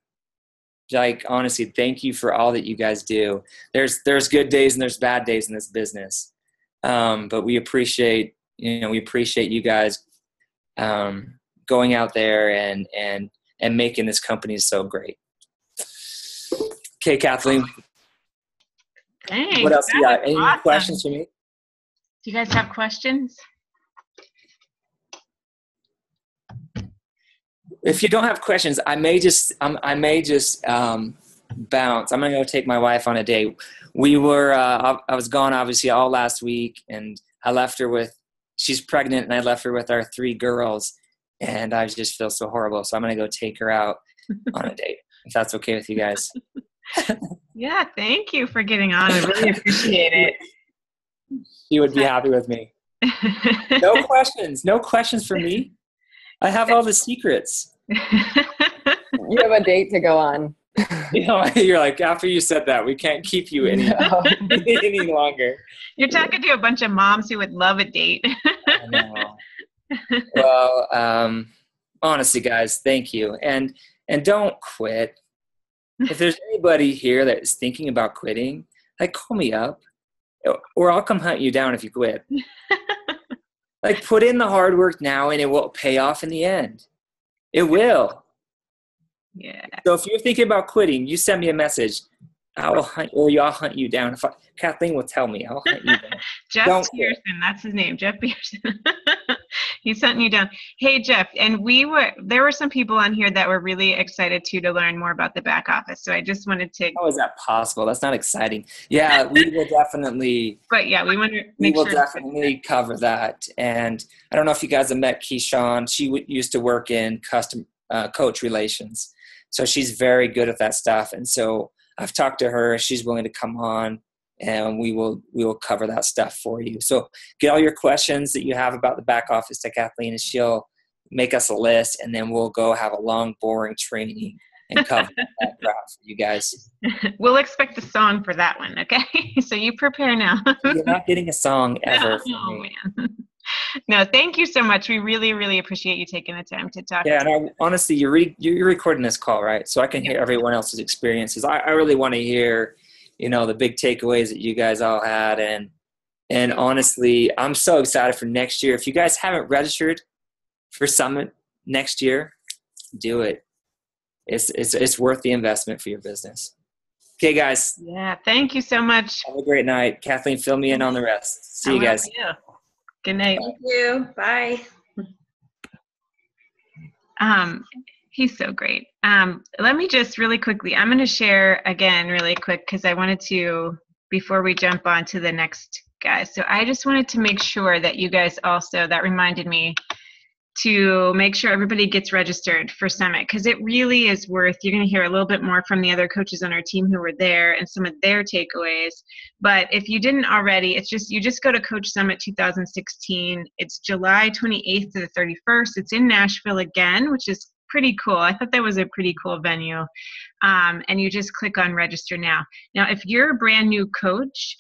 Like, honestly, thank you for all that you guys do. There's good days and there's bad days in this business. But we appreciate you guys going out there and making this company so great. Okay, Kathleen. Thanks. What else do you got? Any awesome. questions for me? Do you guys have questions? If you don't have questions, I may just bounce. I'm gonna go take my wife on a date. We were I was gone obviously all last week, and I left her with. She's pregnant, and I left her with our 3 girls, and I just feel so horrible. So I'm gonna go take her out on a date, if that's okay with you guys. Yeah, thank you for getting on. I really appreciate it. She would be happy with me. No questions. No questions for me. I have all the secrets. You have a date to go on. You're like, after you said that, we can't keep you any longer. You're talking to a bunch of moms who would love a date. I know. Well, honestly, guys, thank you. And don't quit. If there's anybody here that is thinking about quitting, like, call me up, or I'll come hunt you down if you quit. Like, put in the hard work now, and it will pay off in the end. It will. Yeah. So if you're thinking about quitting, you send me a message. I'll hunt you down. Kathleen will tell me, I'll hunt you down. Jeff Pearson, that's his name, Jeff Pearson. He's hunting you down. Hey, Jeff, and there were some people on here that were really excited to learn more about the back office. So I just wanted to. How is that possible? That's not exciting. Yeah, we will definitely. But yeah, we want to make sure. We will definitely cover that. And I don't know if you guys have met Keyshawn. She used to work in custom coach relations, so she's very good at that stuff. And so I've talked to her. She's willing to come on, and we will cover that stuff for you. So get all your questions that you have about the back office to Kathleen, and she'll make us a list, and then we'll go have a long, boring training and cover that graph for you guys. We'll expect a song for that one, okay? So you prepare now. You're not getting a song ever from me. Man. No, thank you so much. We really, really appreciate you taking the time to talk. Yeah, and honestly, you're recording this call, right? So I can hear everyone else's experiences. I really want to hear, the big takeaways that you guys all had. And honestly, I'm so excited for next year. If you guys haven't registered for Summit next year, do it. It's worth the investment for your business. Okay, guys. Yeah, thank you so much. Have a great night. Kathleen, fill me in on the rest. See you guys. Good night. Thank you. Bye. He's so great. Let me just really quickly, I'm going to share again really quick because I wanted to, before we jump on to the next guy. So I just wanted to make sure that you guys also, that reminded me to make sure everybody gets registered for Summit, because it really is worth, you're going to hear a little bit more from the other coaches on our team who were there and some of their takeaways. But if you didn't already, you just go to Coach Summit 2016. It's July 28th to the 31st. It's in Nashville again, which is pretty cool. I thought that was a pretty cool venue. And you just click on register now. Now, if you're a brand new coach,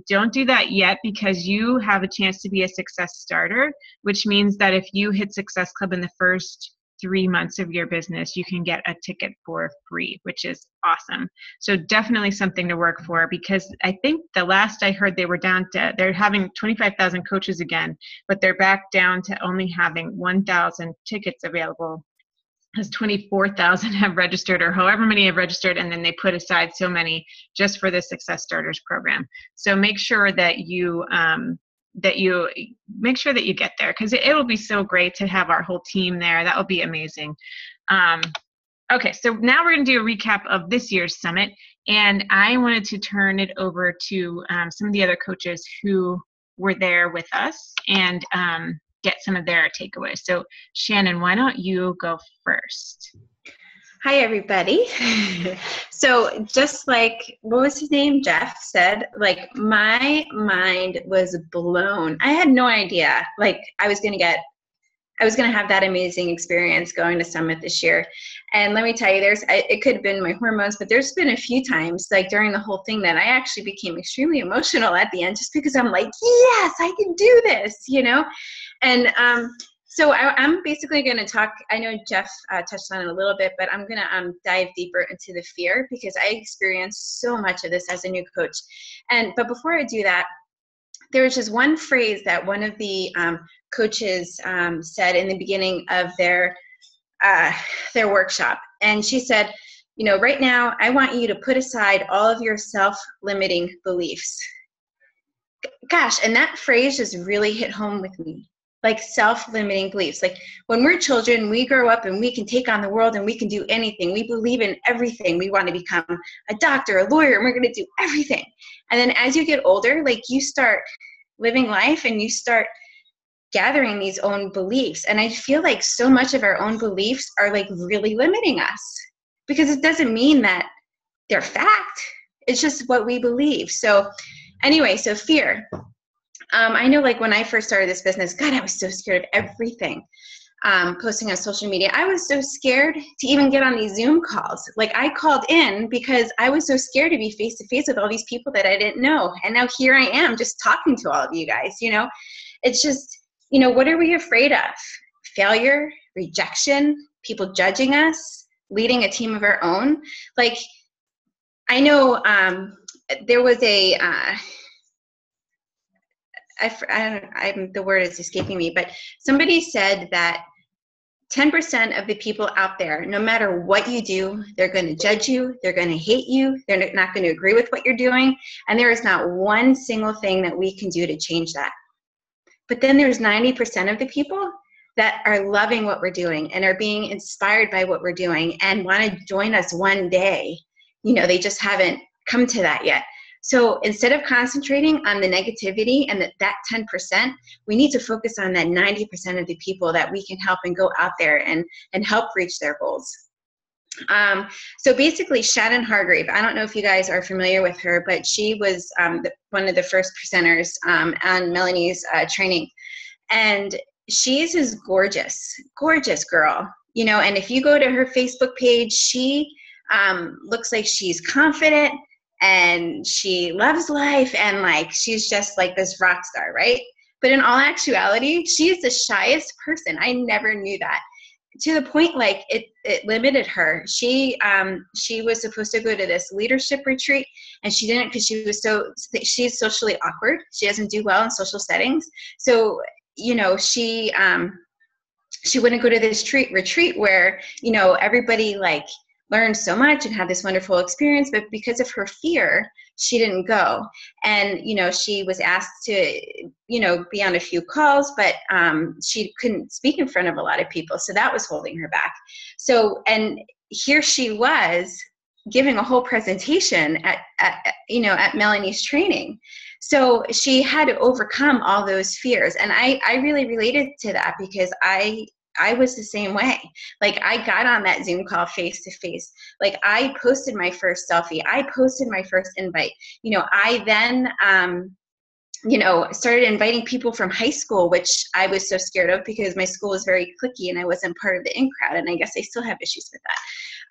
don't do that yet, because you have a chance to be a success starter, which means that if you hit Success Club in the first 3 months of your business, you can get a ticket for free, which is awesome. So definitely something to work for, because I think the last I heard they're having 25,000 coaches again, but they're back down to only having 1,000 tickets available, as 24,000 have registered, or however many have registered, and then they put aside so many just for the Success Starters program. So make sure that you make sure that you get there, because it will be so great to have our whole team there. That will be amazing. Okay, so now we're going to do a recap of this year's summit, and I wanted to turn it over to some of the other coaches who were there with us and get some of their takeaways. So Shannon, why don't you go first? Hi, everybody. So just like, what was his name? Jeff said, like, my mind was blown. I had no idea, like, I was going to have that amazing experience going to Summit this year. And let me tell you, it could have been my hormones, but there's been a few times, like during the whole thing, that I actually became extremely emotional at the end, just because I'm like, yes, I can do this, And so I'm basically going to talk, I know Jeff touched on it a little bit, but I'm going to dive deeper into the fear, because I experienced so much of this as a new coach. But before I do that, there was just one phrase that one of the coaches said in the beginning of their workshop. And she said, right now, I want you to put aside all of your self-limiting beliefs. Gosh, and that phrase just really hit home with me. Like, self-limiting beliefs. Like, when we're children, we grow up and we can take on the world and we can do anything. We believe in everything. We want to become a doctor, a lawyer, and we're going to do everything. And then as you get older, like, you start living life and you start gathering these own beliefs. And I feel like so much of our own beliefs are like really limiting us, because it doesn't mean that they're fact. It's just what we believe. So anyway, so fear. I know, like, when I first started this business, God, I was so scared of everything. Posting on social media, I was so scared to even get on these Zoom calls. Like, I called in because I was so scared to be face to face with all these people that I didn't know. And now here I am, just talking to all of you guys. It's just, what are we afraid of? Failure, rejection, people judging us, leading a team of our own. Like, I know there was a the word is escaping me, but somebody said that 10% of the people out there, no matter what you do, they're going to judge you, they're going to hate you, they're not going to agree with what you're doing, and there is not one single thing that we can do to change that. But then there's 90% of the people that are loving what we're doing and are being inspired by what we're doing and want to join us one day. They just haven't come to that yet. So instead of concentrating on the negativity and that 10%, we need to focus on that 90% of the people that we can help and go out there and help reach their goals. So basically, Shannon Hargrave, I don't know if you guys are familiar with her, but she was one of the first presenters on Melanie's training. And she's this gorgeous, gorgeous girl, and if you go to her Facebook page, she looks like she's confident, and she loves life, and like, she's just like this rock star, right? But in all actuality, she is the shyest person. I never knew that. To the point, like it limited her. She was supposed to go to this leadership retreat, and she didn't because she's socially awkward. She doesn't do well in social settings. So, you know, she wouldn't go to this retreat where, you know, everybody like learned so much and had this wonderful experience, but because of her fear, she didn't go. And, you know, she was asked to, you know, be on a few calls, but she couldn't speak in front of a lot of people. So that was holding her back. So, and here she was giving a whole presentation at Melanie's training. So she had to overcome all those fears. And I really related to that because I was the same way. Like I got on that Zoom call face to face. Like I posted my first selfie. I posted my first invite. You know, I then, started inviting people from high school, which I was so scared of because my school was very cliquey and I wasn't part of the in crowd. And I guess I still have issues with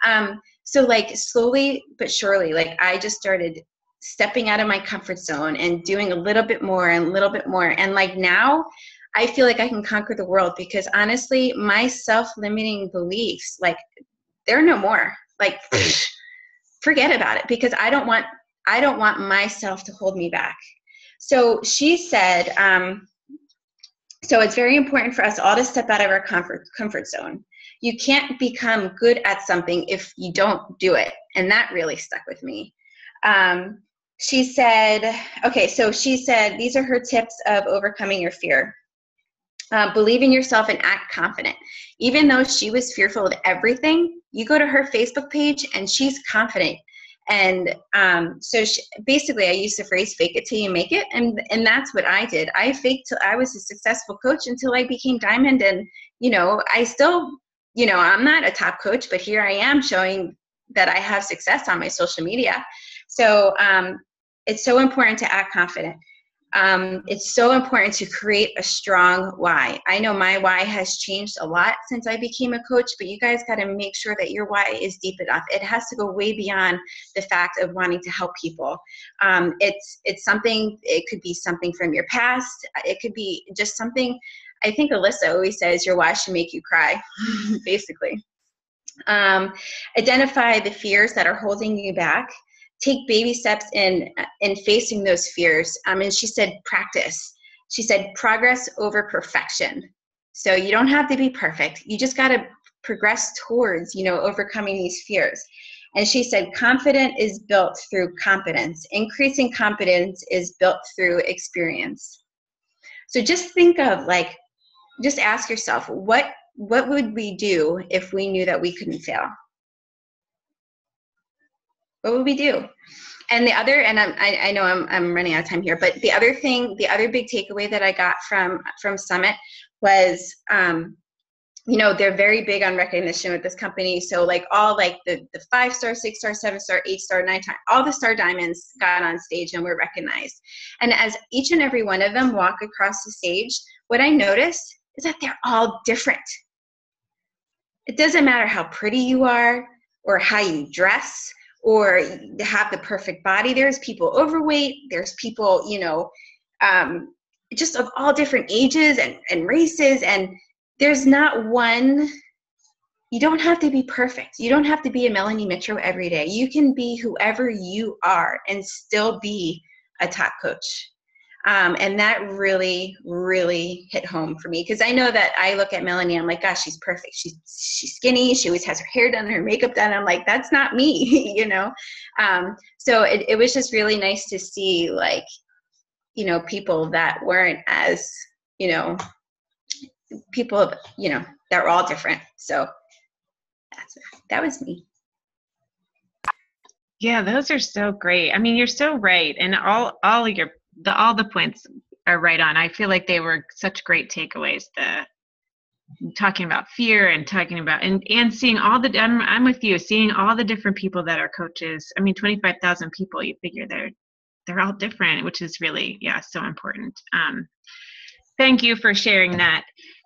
that. So like slowly but surely, like I just started stepping out of my comfort zone and doing a little bit more and a little bit more. And like now, I feel like I can conquer the world because honestly, my self-limiting beliefs, like they're no more. Like forget about it because I don't want myself to hold me back. So she said, so it's very important for us all to step out of our comfort zone. You can't become good at something if you don't do it. And that really stuck with me. She said, these are her tips of overcoming your fear. Believe in yourself and act confident. Even though she was fearful of everything, you go to her Facebook page and she's confident. And basically I used the phrase fake it till you make it. And that's what I did. I faked till I was a successful coach until I became diamond. And, you know, I still, you know, I'm not a top coach, but here I am showing that I have success on my social media. So it's so important to act confident. It's so important to create a strong why. I know my why has changed a lot since I became a coach, but you guys got to make sure that your why is deep enough. It has to go way beyond the fact of wanting to help people. It's something, it could be something from your past. It could be just something, I think Alyssa always says your why should make you cry, basically. Identify the fears that are holding you back. Take baby steps in facing those fears. And she said, practice. She said, progress over perfection. So you don't have to be perfect. You just got to progress towards, you know, overcoming these fears. And she said, confidence is built through competence. Increasing competence is built through experience. So just think of like, just ask yourself, what would we do if we knew that we couldn't fail? What would we do? And the other, and I know I'm running out of time here, but the other big takeaway that I got from Summit was, you know, they're very big on recognition with this company. So like all like the 5-star, 6-star, 7-star, 8-star, 9-star, all the star diamonds got on stage and were recognized. And as each and every one of them walk across the stage, what I noticed is that they're all different. It doesn't matter how pretty you are or how you dress or have the perfect body. There's people overweight. There's people, you know, just of all different ages and races. And there's not one, you don't have to be perfect. You don't have to be a Melanie Mitro every day. You can be whoever you are and still be a top coach. And that really, really hit home for me because I know that I look at Melanie, I'm like, gosh, she's perfect. She's skinny. She always has her hair done, her makeup done. I'm like, that's not me, you know? So it was just really nice to see like, you know, people that weren't as, you know, people, you know, that were all different. So that was me. Yeah, those are so great. I mean, you're so right. And all the points are right on. I feel like they were such great takeaways. Talking about fear and talking about and seeing all the I'm with you, seeing all the different people that are coaches. I mean, 25,000 people, you figure they're all different, which is really, yeah, so important. Thank you for sharing that,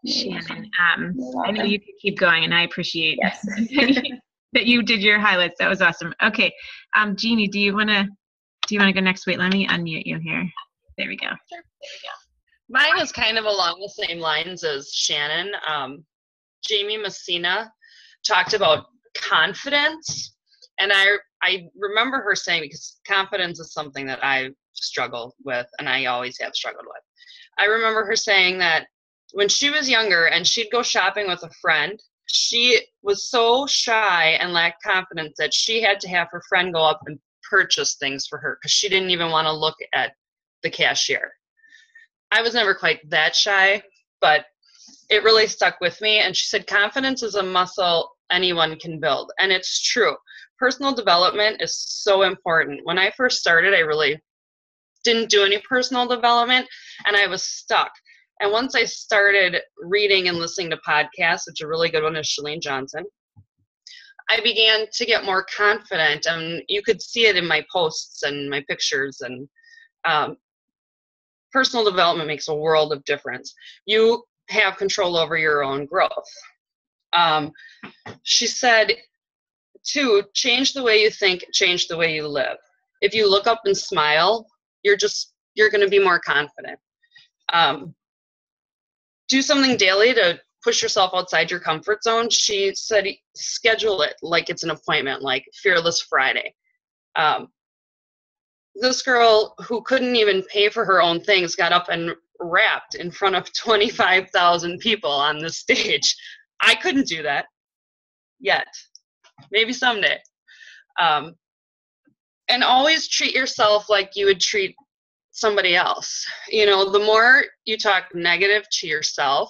Shannon. I know you could keep going and I appreciate that you did your highlights. That was awesome. Okay. Jeannie, do you want to go next? Wait, let me unmute you here. There we go. Mine is kind of along the same lines as Shannon. Jamie Messina talked about confidence. And I remember her saying, because confidence is something that I struggle with, and I always have struggled with. I remember her saying that when she was younger and she'd go shopping with a friend, she was so shy and lacked confidence that she had to have her friend go up and purchase things for her because she didn't even want to look at the cashier. I was never quite that shy, but it really stuck with me. And she said, confidence is a muscle anyone can build. And it's true. Personal development is so important. When I first started, I really didn't do any personal development and I was stuck. And once I started reading and listening to podcasts, which a really good one is Chalene Johnson, I began to get more confident, and you could see it in my posts and my pictures. And personal development makes a world of difference. You have control over your own growth. She said, two, change the way you think, change the way you live. If you look up and smile, you're going to be more confident. Do something daily to push yourself outside your comfort zone. She said, schedule it like it's an appointment, like Fearless Friday. This girl who couldn't even pay for her own things got up and rapped in front of 25,000 people on the stage. I couldn't do that yet. Maybe someday. And always treat yourself like you would treat somebody else. You know, the more you talk negative to yourself,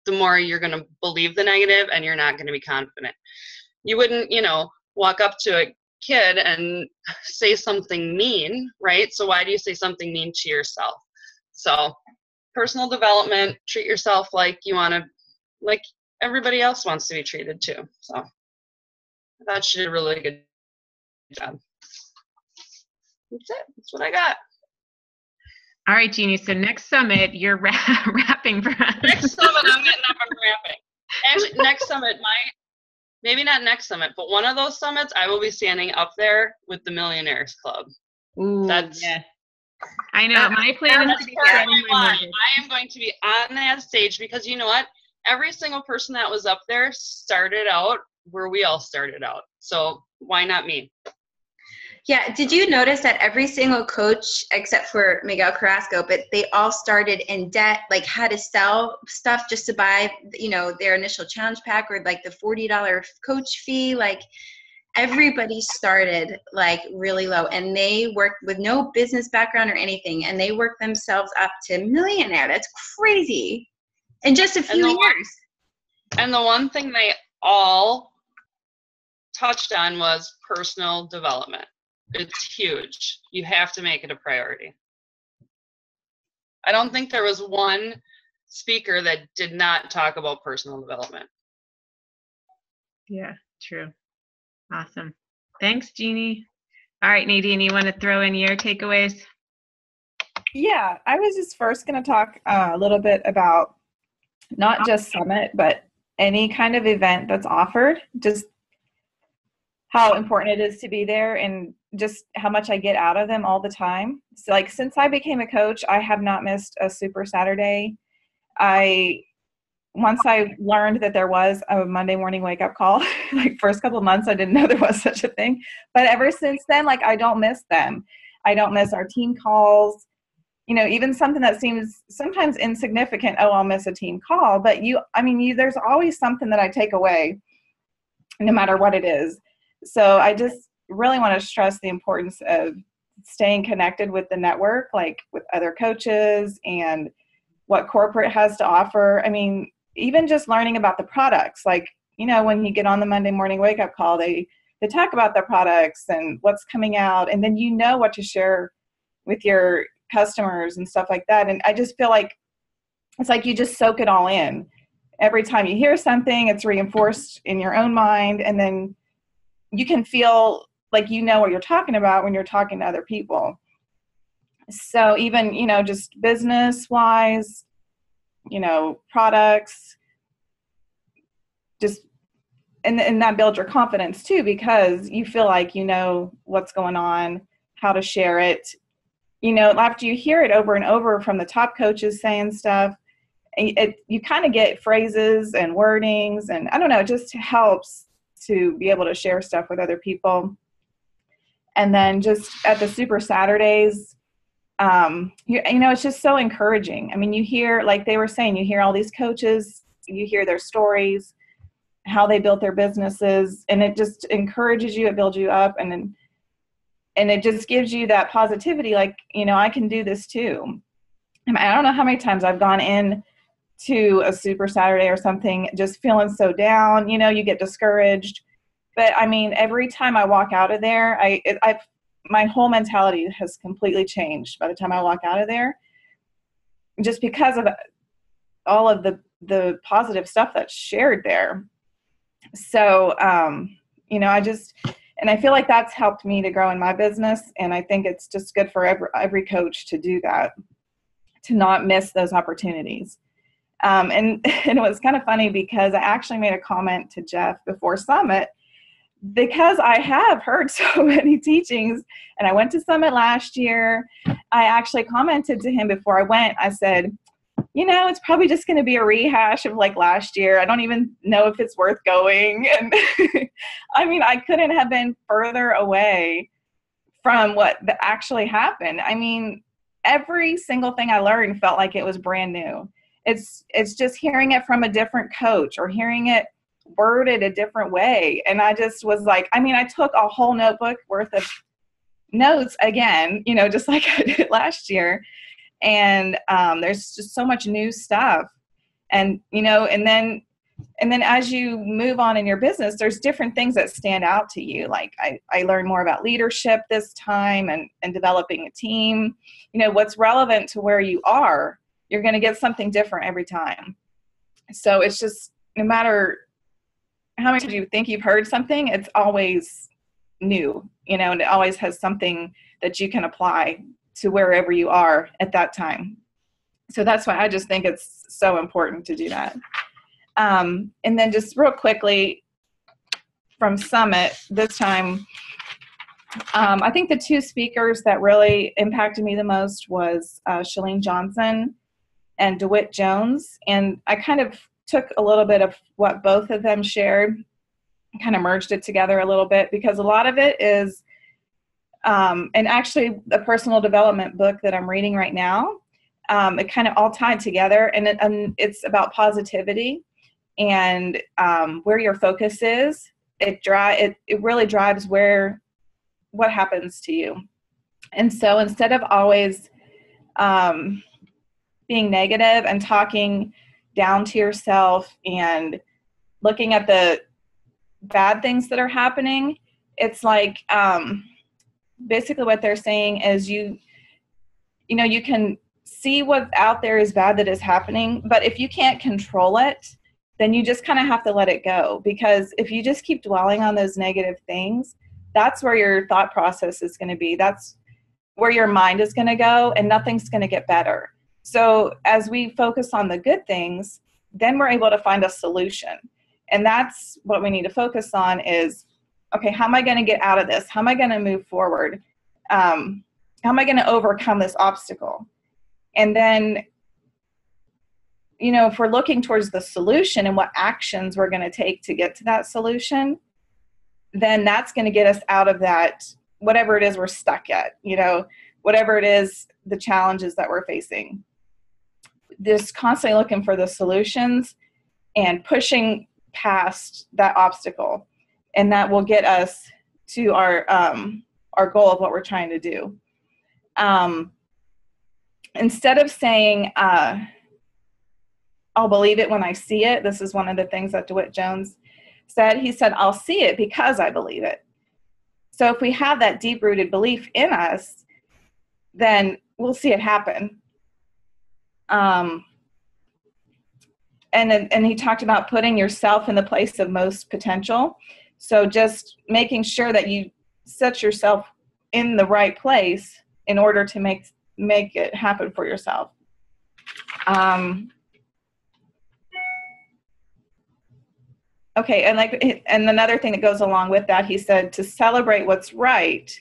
the more you're going to believe the negative and you're not going to be confident. You wouldn't, walk up to a kid and say something mean, right? So why do you say something mean to yourself? So personal development, treat yourself like like everybody else wants to be treated too. So I thought she did a really good job. That's it. That's what I got. All right, Jeannie. So next summit, you're rapping for us. Next summit, I'm getting up and rapping. Actually, next summit, maybe not next summit, but one of those summits, I will be standing up there with the Millionaires Club. Ooh, that's yeah. I know. My plan is to be standing I am going to be on that stage because you know what? Every single person that was up there started out where we all started out. So why not me? Yeah, did you notice that every single coach, except for Miguel Carrasco, but they all started in debt, like had to sell stuff just to buy, their initial challenge pack or like the $40 coach fee. Like everybody started like really low and they worked with no business background or anything. And they worked themselves up to millionaire. That's crazy. In just a few years. And the one thing they all touched on was personal development. It's huge. You have to make it a priority. I don't think there was one speaker that did not talk about personal development. Yeah, true. Awesome. Thanks, Jeannie. All right, Nadine, you want to throw in your takeaways? Yeah, I was just first going to talk a little bit about not just Summit, but any kind of event that's offered, just how important it is to be there and just how much I get out of them all the time. So like since I became a coach, I have not missed a Super Saturday. Once I learned that there was a Monday morning wake up call, like first couple of months, I didn't know there was such a thing. But ever since then, like I don't miss them. I don't miss our team calls. Even something that seems sometimes insignificant. Oh, I'll miss a team call. But there's always something that I take away no matter what it is. So I just really want to stress the importance of staying connected with the network, like with other coaches and what corporate has to offer. Even just learning about the products, like, when you get on the Monday morning wake up call, they talk about the products and what's coming out. And then what to share with your customers and stuff like that. And I just feel like it's like you just soak it all in. Every time you hear something, it's reinforced in your own mind. And then you can feel like what you're talking about when you're talking to other people. So even, just business-wise, products, just, and that builds your confidence too, because you feel like what's going on, how to share it. after you hear it over and over from the top coaches saying stuff, you kind of get phrases and wordings, and I don't know, it just helps to be able to share stuff with other people. And then just at the Super Saturdays, it's just so encouraging. I mean, you hear, like they were saying, you hear all these coaches, you hear their stories, how they built their businesses, and it just encourages you, it builds you up, and it just gives you that positivity, like, I can do this too. And I don't know how many times I've gone in to a Super Saturday or something just feeling so down, you get discouraged. But I mean, every time I walk out of there, my whole mentality has completely changed by the time I walk out of there, just because of all of the positive stuff that's shared there. So, and I feel like that's helped me to grow in my business. And I think it's just good for every coach to do that, to not miss those opportunities. And it was kind of funny because I actually made a comment to Jeff before Summit, because I have heard so many teachings, and I went to Summit last year. I actually commented to him before I went. I said, it's probably just going to be a rehash of like last year. I don't even know if it's worth going. And I mean, I couldn't have been further away from what actually happened. I mean, every single thing I learned felt like it was brand new. It's just hearing it from a different coach or hearing it worded a different way. And I just was like, I took a whole notebook worth of notes again, just like I did last year. And there's just so much new stuff. And, and then as you move on in your business, there's different things that stand out to you. Like I learned more about leadership this time and developing a team. What's relevant to where you are, you're going to get something different every time. So it's just, no matter how much you think you've heard something, it's always new, and it always has something that you can apply to wherever you are at that time. So that's why I just think it's so important to do that. And then just real quickly from Summit this time, I think the two speakers that really impacted me the most was Chalene Johnson and DeWitt Jones. And I kind of took a little bit of what both of them shared, kind of merged it together a little bit, because a lot of it is, and actually a personal development book that I'm reading right now, it kind of all tied together, and it's about positivity and where your focus is. It really drives what happens to you. And so instead of always being negative and talking down to yourself and looking at the bad things that are happening, it's like basically what they're saying is you can see what's out there is bad that is happening, but if you can't control it, then you just kind of have to let it go. Because if you just keep dwelling on those negative things, that's where your thought process is going to be. That's where your mind is going to go, and nothing's going to get better. So as we focus on the good things, then we're able to find a solution. And that's what we need to focus on is, okay, how am I going to get out of this? How am I going to move forward? How am I going to overcome this obstacle? And then, if we're looking towards the solution and what actions we're going to take to get to that solution, then that's going to get us out of that, whatever it is we're stuck at, whatever it is, the challenges that we're facing. Just constantly looking for the solutions and pushing past that obstacle. And that will get us to our goal of what we're trying to do. Instead of saying, I'll believe it when I see it. This is one of the things that DeWitt Jones said. He said, I'll see it because I believe it. So if we have that deep-rooted belief in us, then we'll see it happen. And he talked about putting yourself in the place of most potential. So just making sure that you set yourself in the right place in order to make it happen for yourself. Okay, and another thing that goes along with that, he said to celebrate what's right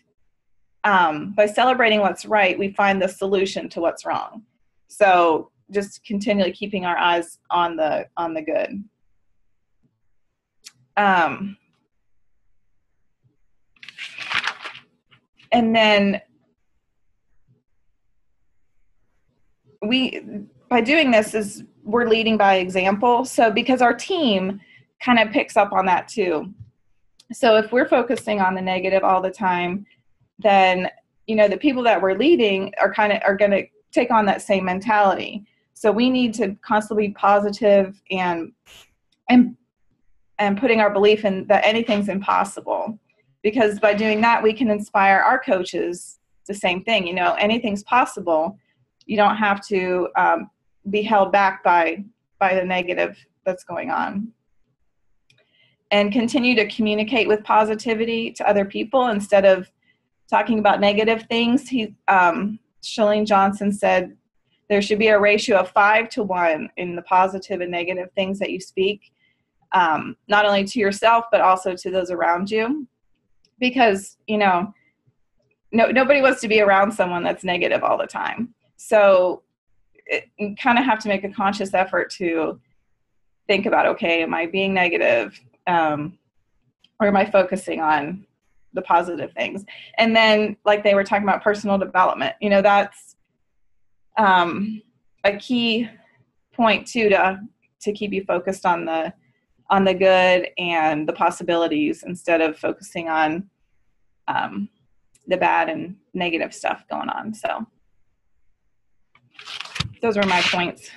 by celebrating what's right, we find the solution to what's wrong. So just continually keeping our eyes on the good. And then by doing this we're leading by example. So because our team kind of picks up on that too. So if we're focusing on the negative all the time, then, the people that we're leading are going to take on that same mentality. So we need to constantly be positive and putting our belief in that anything's impossible, because by doing that, we can inspire our coaches the same thing. Anything's possible. You don't have to be held back by the negative that's going on. And continue to communicate with positivity to other people instead of talking about negative things. Chalene Johnson said there should be a ratio of 5-1 in the positive and negative things that you speak, not only to yourself, but also to those around you. Because, nobody wants to be around someone that's negative all the time. So you kind of have to make a conscious effort to think about, okay, am I being negative? Or am I focusing on the positive things? And then, like they were talking about, personal development, that's a key point too, to keep you focused on the good and the possibilities instead of focusing on the bad and negative stuff going on. So those were my points.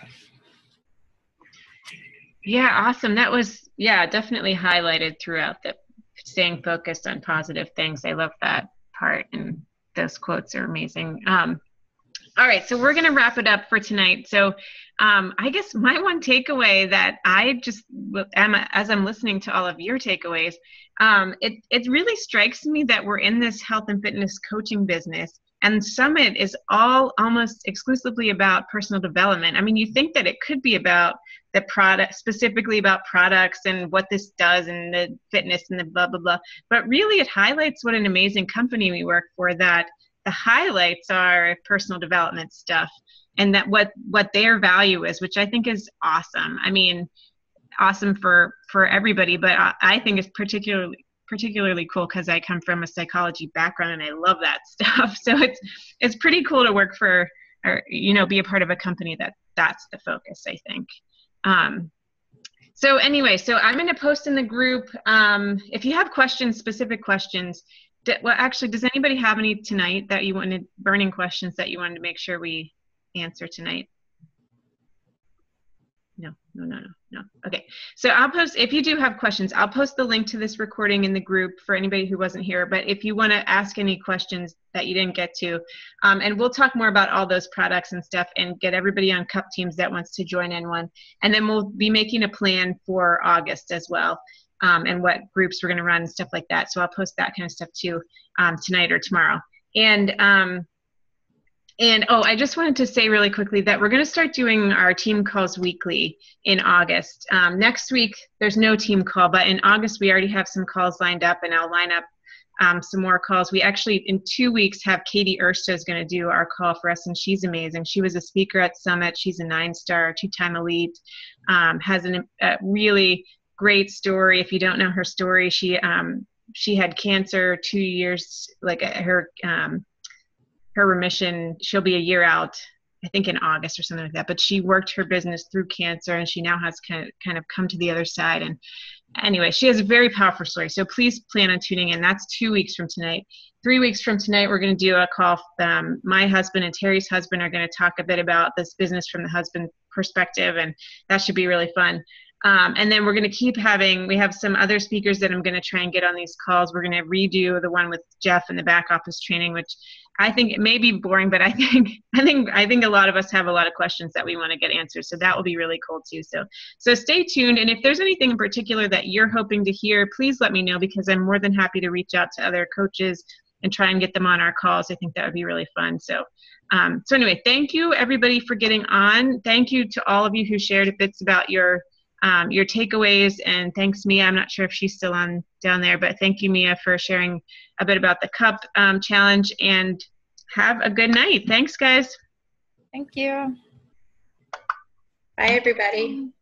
Yeah, awesome. That was, definitely highlighted throughout the staying focused on positive things. I love that part, and those quotes are amazing. All right, so we're going to wrap it up for tonight. So I guess my one takeaway that I just am, as I'm listening to all of your takeaways, it really strikes me that we're in this health and fitness coaching business, and Summit is all almost exclusively about personal development. I mean, you think that it could be about the product, specifically about products and what this does and the fitness and the blah, blah, blah. But really it highlights what an amazing company we work for, that the highlights are personal development stuff and that what their value is, which I think is awesome. I mean, awesome for everybody, but I think it's particularly cool because I come from a psychology background and I love that stuff. So it's pretty cool to work for, or be a part of a company that's the focus, I think. So anyway, so I'm going to post in the group. If you have questions, specific questions, does anybody have any tonight that you wanted, burning questions that you wanted to make sure we answer tonight? No. Okay. So I'll post, if you do have questions, I'll post the link to this recording in the group for anybody who wasn't here. But if you want to ask any questions that you didn't get to, and we'll talk more about all those products and stuff and get everybody on cup teams that wants to join in one. And then we'll be making a plan for August as well, and what groups we're going to run and stuff like that. So I'll post that kind of stuff too, tonight or tomorrow. And I just wanted to say really quickly that we're going to start doing our team calls weekly in August. Next week, there's no team call, but in August, we already have some calls lined up, and I'll line up some more calls. We actually, in 2 weeks, have Katie Ersta is going to do our call for us, and she's amazing. She was a speaker at Summit. She's a 9-star, 2-time elite, has a really great story. If you don't know her story, she had cancer 2 years, like her remission, she'll be a year out, I think in August or something like that, but she worked her business through cancer and she now has kind of come to the other side. And anyway, she has a very powerful story. So please plan on tuning in. That's 2 weeks from tonight. 3 weeks from tonight, we're going to do a call. My husband and Terry's husband are going to talk a bit about this business from the husband perspective, and that should be really fun. And then we're going to keep we have some other speakers that I'm going to try and get on these calls. We're going to redo the one with Jeff and the back office training, which I think it may be boring, but I think a lot of us have a lot of questions that we want to get answered. So that will be really cool too. So stay tuned. And if there's anything in particular that you're hoping to hear, please let me know, because I'm more than happy to reach out to other coaches and try and get them on our calls. I think that would be really fun. So anyway, thank you everybody for getting on. Thank you to all of you who shared bits about your your takeaways. And thanks, Mia. I'm not sure if she's still on down there, but thank you, Mia, for sharing a bit about the cup challenge, and have a good night. Thanks, guys. Thank you. Bye, everybody.